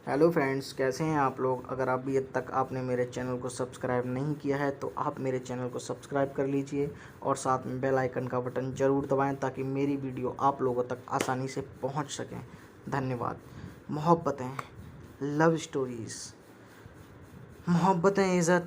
Hello friends, कैसे हैं आप लोग। अगर अभी तक आपने मेरे channel को सब्सक्राइब नहीं किया है तो आप मेरे चैनल को सब्सक्राइब कर लीजिए और साथ में बेल आइकन का बटन ज़रूर दबाएं ताकि मेरी वीडियो आप लोगों तक आसानी से पहुंच सकें। धन्यवाद। Mohabbatein, love stories. Mohabbatein is a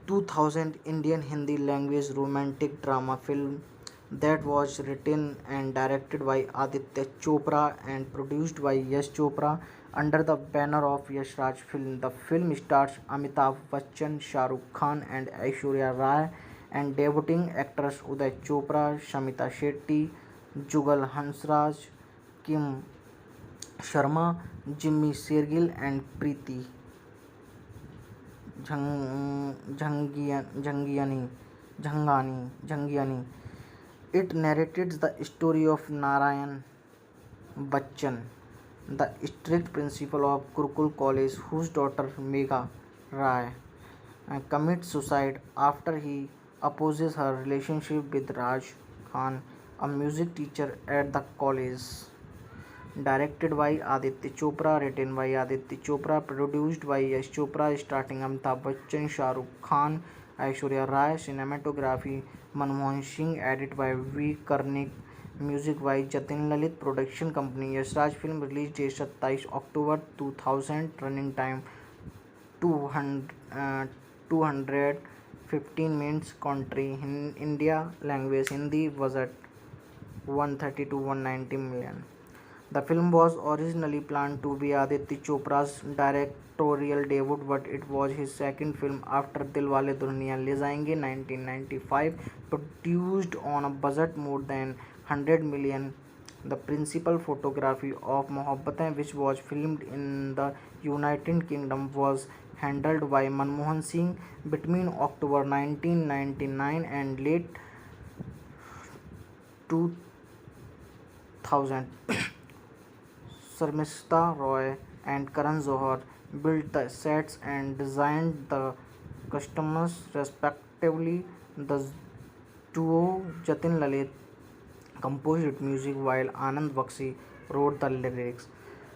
2000 Indian Hindi language romantic drama film that was written and directed by Aditya Chopra and produced by Yash Chopra under the banner of Yash Raj Film. The film stars Amitabh Bachchan, Shah Rukh Khan and Aishwarya Rai and debuting actors Uday Chopra, Shamita Shetty, Jugal Hansraj, Kim Sharma, Jimmy Shergill and Preeti Jhangiani. It narrates the story of Narayan Bachchan, the strict principal of Gurukul College, whose daughter Megha Rai commits suicide after he opposes her relationship with Raj Khan, a music teacher at the college. Directed by Aditya Chopra, written by Aditya Chopra, produced by Yash Chopra, starring Amitabh Bachchan, Shah Rukh Khan, Aishwarya Rai. Cinematography Manmohan Singh. Edit by V. Karnik. Music by Jatin Lalit. Production company Yash Raj Film. Release date 27 October 2000. Running time 215 minutes. Country in India. Language Hindi. Budget 130 to 190 million. The film was originally planned to be Aditya Chopra's directorial debut, but it was his second film after Dilwale Dulhania Le Jayenge 1995, produced on a budget more than 100 million. The principal photography of Mohabbatein, which was filmed in the United Kingdom, was handled by Manmohan Singh between October 1999 and late 2000. Sharmista Roy and Karan Johar built the sets and designed the costumes respectively. The duo Jatin Lalit composed music while Anand Bakshi wrote the lyrics.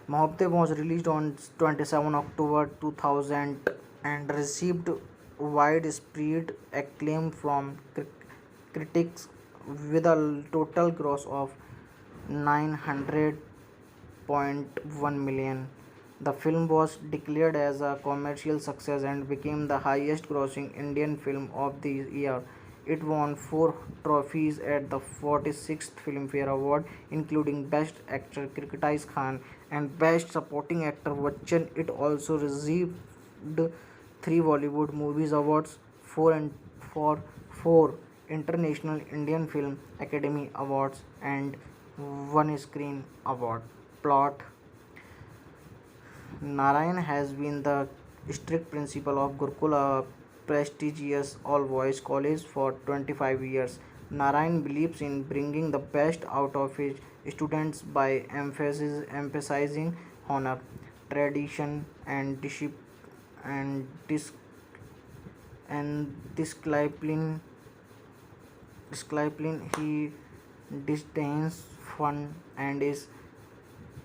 Mohabbatein was released on 27 October 2000 and received widespread acclaim from critics with a total gross of 900.1 million. The film was declared as a commercial success and became the highest grossing Indian film of the year. It won 4 trophies at the 46th Filmfare Award, including Best Actor Kritikai Khan and Best Supporting Actor Bachchan. It also received 3 Bollywood Movies Awards, 4 International Indian Film Academy Awards, and 1 Screen Award. Plot: Narayan has been the strict principal of Gurukul, a prestigious all-boys college, for 25 years. Narayan believes in bringing the best out of his students by emphasizing honor, tradition, and and dis- discipline. He disdains fun and is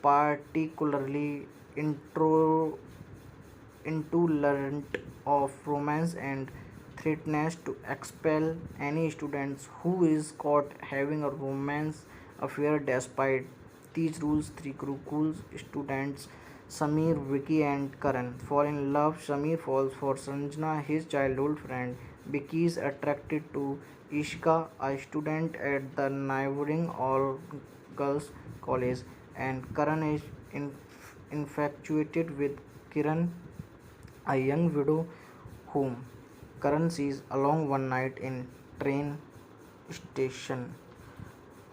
particularly intro intolerant of romance and threatens to expel any students who is caught having a romance affair. Despite these rules, 3 Gurukul students Samir, Vicky and Karan fall in love. Samir falls for Sanjana, his childhood friend. Vicky is attracted to Ishka, a student at the neighboring all girls college, and Karan is infatuated with Kiran, a young widow whom Karan sees along one night in train station.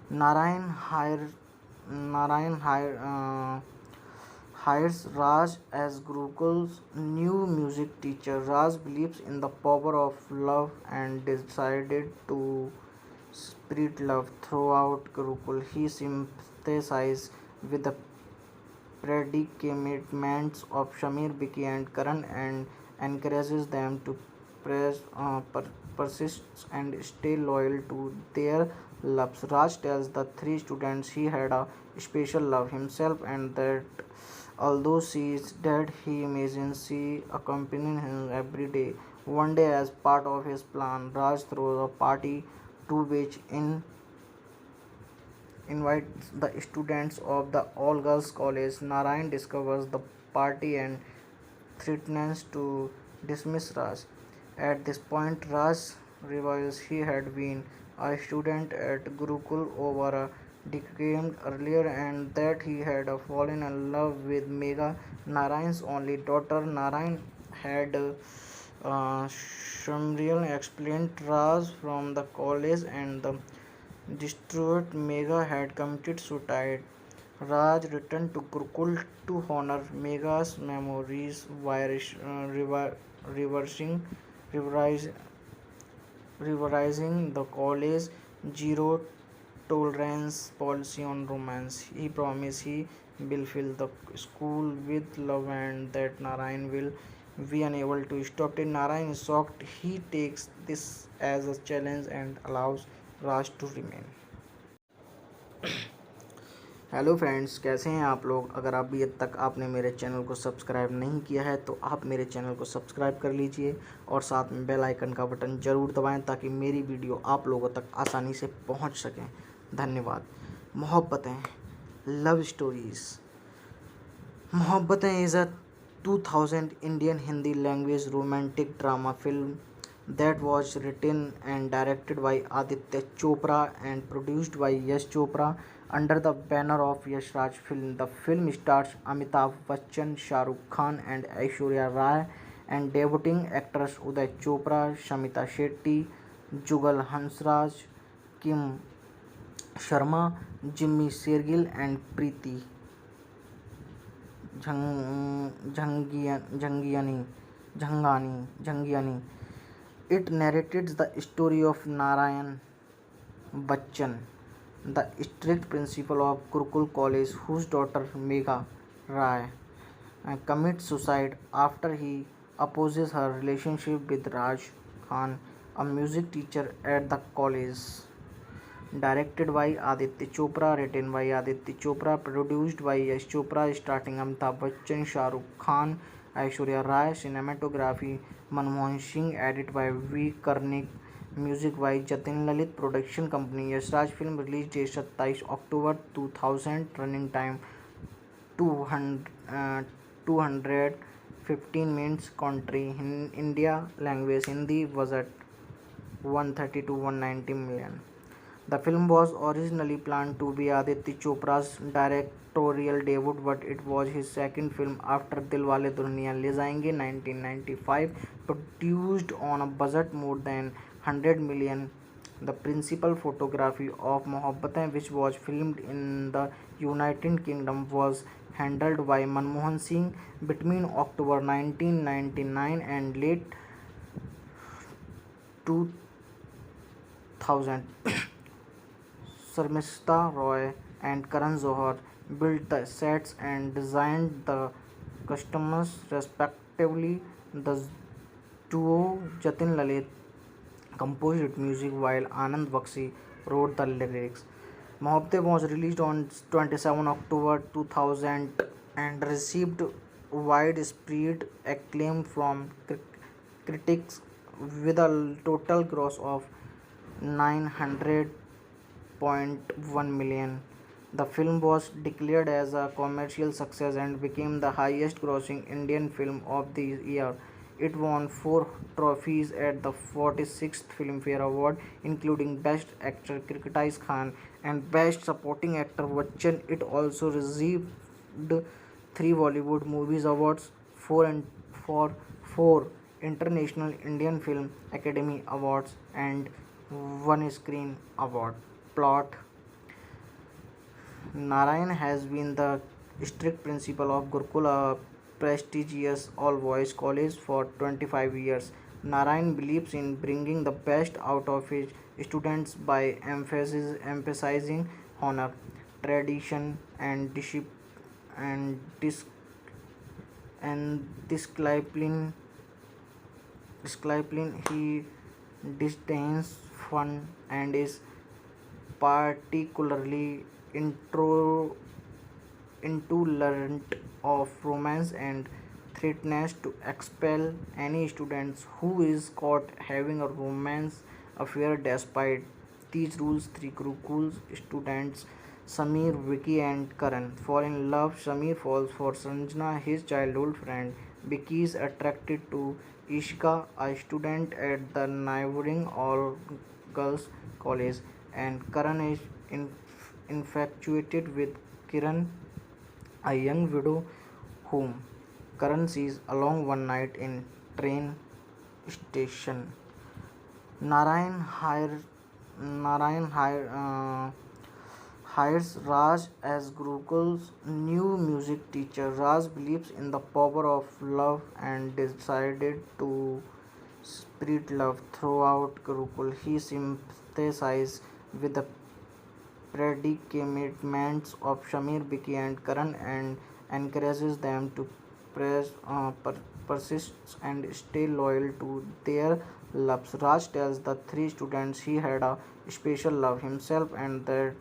Narayan hire, Narayan hires Raj as Gurukul's new music teacher. Raj believes in the power of love and decided to spread love throughout Gurukul. He sympathizes with the predicaments of Shamir, Vicky, and Karan and encourages them to persist and stay loyal to their loves. Raj tells the 3 students he had a special love himself and that although she is dead, he imagines she accompanies him every day. One day, as part of his plan, Raj throws a party to which invites the students of the all girls college. Narayan discovers the party and threatens to dismiss Raj. At this point, Raj reveals he had been a student at Gurukul over a decade earlier and that he had fallen in love with Megha, Narayan's only daughter. Narayan had Shamriel explained Raj from the college and the distraught Megha had committed suicide. Raj returned to Gurukul to honor Megha's memories by reversing, revise, revising the college zero tolerance policy on romance. He promised he will fill the school with love and that Narayan will be unable to stop it. Narayan is shocked. He takes this as a challenge and allows Raj to remain. Hello friends, कैसे हैं आप लोग। अगर अभी तक आपने मेरे channel को सब्सक्राइब नहीं किया है तो आप मेरे चैनल को सब्सक्राइब कर लीजिए और साथ में बेल आइकन का बटन ज़रूर दबाएं ताकि मेरी वीडियो आप लोगों तक आसानी से पहुंच सकें। धन्यवाद। Mohabbatein, love stories. Mohabbatein is a 2000 Indian Hindi language romantic drama film that was written and directed by Aditya Chopra and produced by Yash Chopra under the banner of Yash Raj Film. The film stars Amitabh Bachchan, Shah Rukh Khan and Aishwarya Rai and debuting actors Uday Chopra, Shamita Shetty, Jugal Hansraj, Kim Sharma, Jimmy Shergill and Preeti Jhangiani. It narrates the story of Narayan Bachchan, the strict principal of Gurukul College, whose daughter Megha Rai commits suicide after he opposes her relationship with Raj Khan, a music teacher at the college. Directed by Aditya Chopra, written by Aditya Chopra, produced by Yash Chopra, starring Amitabh Bachchan, Shah Rukh Khan, Aishwarya Rai, cinematography Manmohan Singh, edit by V. Karnik, music by Jatin Lalit, production company Yash Raj Film, release date 27 October 2000, running time 215 minutes, country in India, language Hindi, budget 130 to 190 million. The film was originally planned to be Aditya Chopra's directorial debut, but it was his second film after Dilwale Dulhaniya Le Jayenge 1995, produced on a budget more than 100 million. The principal photography of Mohabbatein, which was filmed in the United Kingdom, was handled by Manmohan Singh between October 1999 and late 2000. Sarmishta Roy and Karan Johar built the sets and designed the costumes respectively. The duo Jatin Lalit composed music while Anand Bakshi wrote the lyrics. Mohabbatein was released on 27 October 2000 and received widespread acclaim from critics with a total gross of 900.1 million. The film was declared as a commercial success and became the highest grossing Indian film of the year. It won 4 trophies at the 46th Filmfare Award, including Best Actor Kritikai Khan and Best Supporting Actor Bachchan. It also received 3 Bollywood Movies Awards, 4 International Indian Film Academy Awards, and 1 Screen Award. Plot: Narayan has been the strict principal of Gurukul, a prestigious all-boys college, for 25 years. Narayan believes in bringing the best out of his students by emphasizing honor, tradition, and and dis- discipline. He disdains fun and is particularly intro intolerant of romance and threatens to expel any students who is caught having a romance affair. Despite these rules, 3 Gurukul students Samir, Vicky and Karan fall in love. Samir falls for Sanjana, his childhood friend. Vicky is attracted to Ishka, a student at the neighboring all-girls college, and Karan is infatuated with Kiran, a young widow whom Karan sees along one night in train station. Narayan hire, Narayan hires Raj as Gurukul's new music teacher. Raj believes in the power of love and decided to spread love throughout Gurukul. He sympathizes with the predicaments of Shamir, Vicky, and Karan and encourages them to persist and stay loyal to their loves. Raj tells the 3 students he had a special love himself and that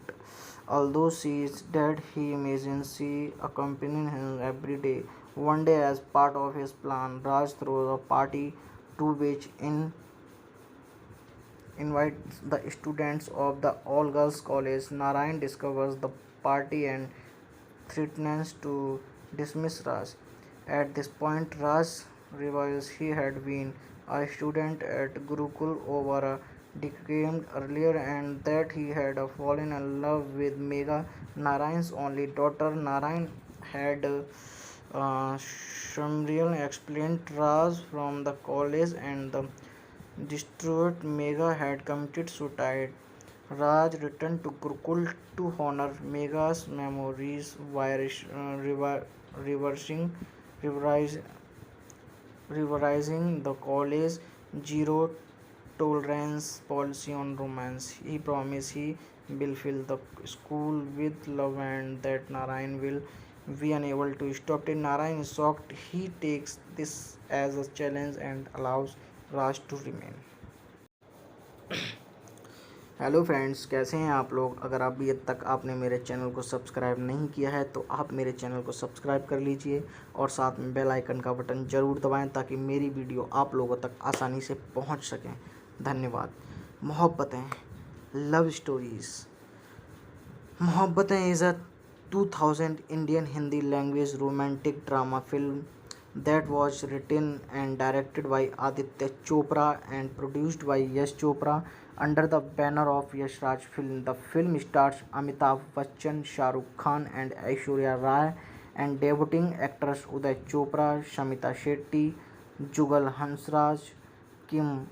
Although she is dead, he imagines she accompanies him every day. One day, as part of his plan, Raj throws a party to which invites the students of the all girls college. Narayan discovers the party and threatens to dismiss Raj. At this point, Raj reveals he had been a student at Gurukul over a decade earlier and that he had fallen in love with Megha, Narayan's only daughter. Narayan had Shamriel explained Raj from the college and the distraught Megha had committed suicide. Raj returned to Gurukul to honor Megha's memories while reversing, revise, revising the college zero tolerance policy on romance. He promised he will fill the school with love and that Narayan will be unable to stop it. Narayan is shocked. He takes this as a challenge and allows Raj to remain. Hello friends, कैसे हैं आप लोग। अगर अभी तक आपने मेरे channel को सब्सक्राइब नहीं किया है तो आप मेरे चैनल को सब्सक्राइब कर लीजिए और साथ में बेल आइकन का बटन ज़रूर दबाएं ताकि मेरी वीडियो आप लोगों तक आसानी से पहुंच सकें। धन्यवाद। Mohabbatein, love stories. Mohabbatein is a 2000 Indian Hindi language romantic drama film that was written and directed by Aditya Chopra and produced by Yash Chopra under the banner of Yash Raj Film. The film stars Amitabh Bachchan, Shah Rukh Khan and Aishwarya Rai and debuting actors Uday Chopra, Shamita Shetty, Jugal Hansraj, Kim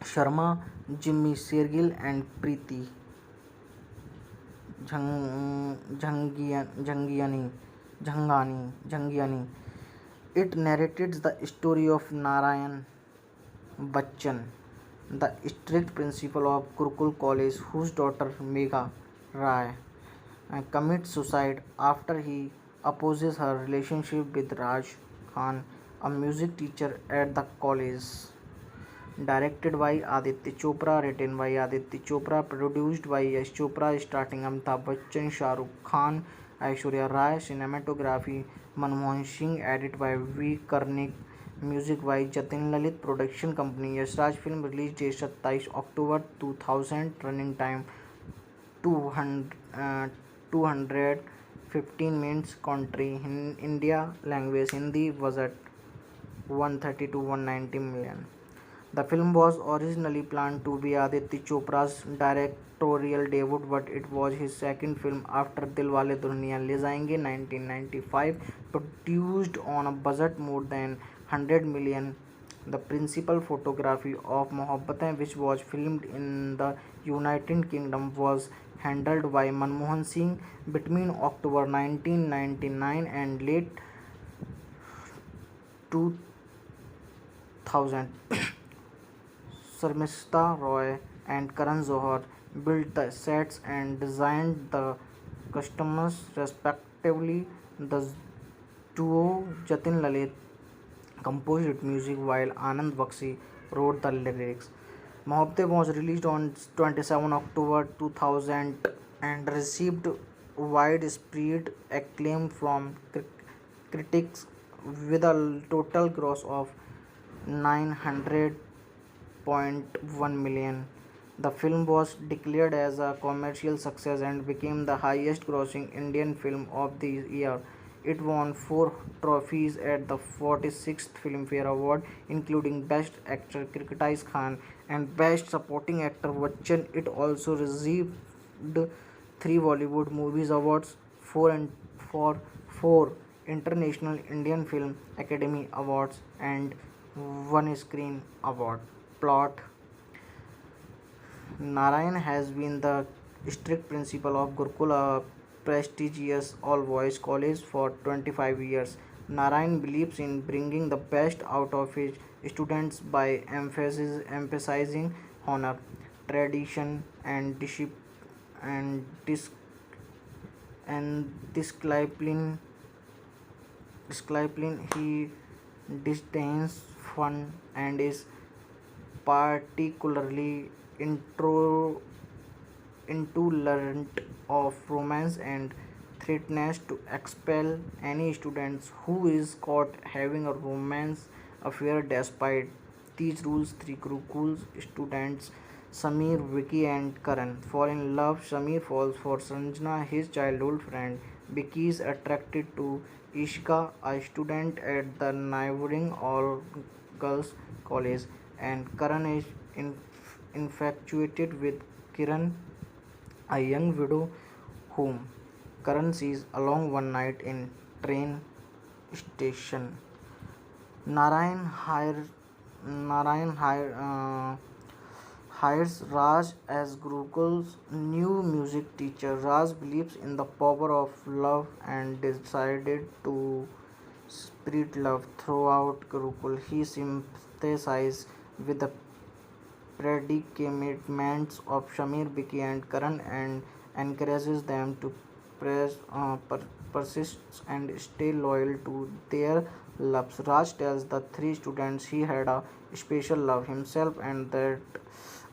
Sharma, Jimmy Shergill and Preeti Jhangiani. It narrates the story of Narayan Bachchan, the strict principal of Gurukul College, whose daughter Megha Rai commits suicide after he opposes her relationship with Raj Khan, a music teacher at the college. Directed by Aditya Chopra, written by Aditya Chopra, produced by Yash Chopra, starring Amitabh Bachchan, Shah Rukh Khan, Aishwarya Rai, cinematography Manmohan Singh, edit by V. Karnik, music by Jatin Lalit, production company Yash Raj Film, release date 27 October 2000, running time 215 minutes, country in India, language Hindi, budget 130 to 190 million. The film was originally planned to be Aditya Chopra's directorial debut, but it was his second film after Dilwale Dulhaniya Le Jayenge 1995, produced on a budget more than 100 million. The principal photography of Mohabbatein, which was filmed in the United Kingdom, was handled by Manmohan Singh between October 1999 and late 2000. Sharmista Roy and Karan Johar built the sets and designed the costumes respectively. The duo Jatin Lalit composed music while Anand Bakshi wrote the lyrics. Mohabbatein was released on 27 October 2000 and received widespread acclaim from critics with a total gross of 900.1 million. The film was declared as a commercial success and became the highest grossing Indian film of the year. It won 4 trophies at the 46th Filmfare Award, including Best Actor Kritikai Khan and Best Supporting Actor Bachchan. It also received 3 Bollywood Movies Awards, 4 International Indian Film Academy Awards, and 1 Screen Award. Plot: Narayan has been the strict principal of Gurukul, a prestigious all-boys college, for 25 years. Narayan believes in bringing the best out of his students by emphasizing honor, tradition, and and dis- discipline. He disdains fun and is particularly into learnt of romance and threatens to expel any students who is caught having a romance affair. Despite these rules, three Gurukul students Samir, Vicky and Karan fall in love. Samir falls for Sanjana, his childhood friend. Vicky is attracted to Ishka, a student at the neighboring all girls college, and Karan is infatuated with Kiran, a young widow whom Karan sees along one night in train station. Narayan hire, Narayan hires Raj as Gurukul's new music teacher. Raj believes in the power of love and decided to spread love throughout Gurukul. He sympathizes with the predicaments of Shamir, Biki, and Karan and encourages them to persist and stay loyal to their loves. Raj tells the three students he had a special love himself and that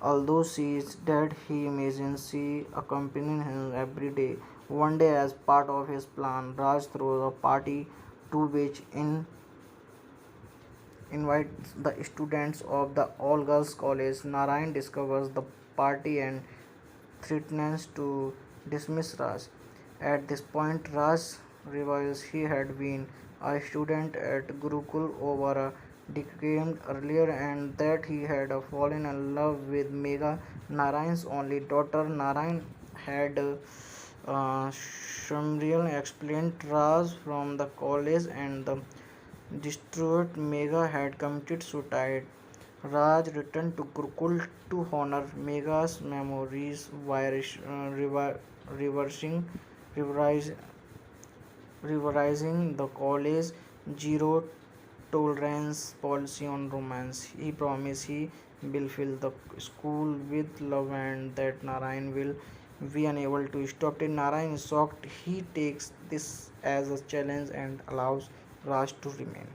although she is dead, he imagines she accompanies him every day. One day, as part of his plan, Raj throws a party to which invites the students of the all girls college. Narayan discovers the party and threatens to dismiss Raj. At this point, Raj reveals he had been a student at Gurukul over a decade earlier and that he had fallen in love with Megha, Narayan's only daughter. Narayan had Shamriel explained Raj from the college and the distraught Megha had committed suicide. Raj returned to Gurukul to honor Megha's memories by reversing, revise, revising the college zero tolerance policy on romance. He promised he will fill the school with love and that Narayan will be unable to stop it. Narayan is shocked. He takes this as a challenge and allows Raj to remain.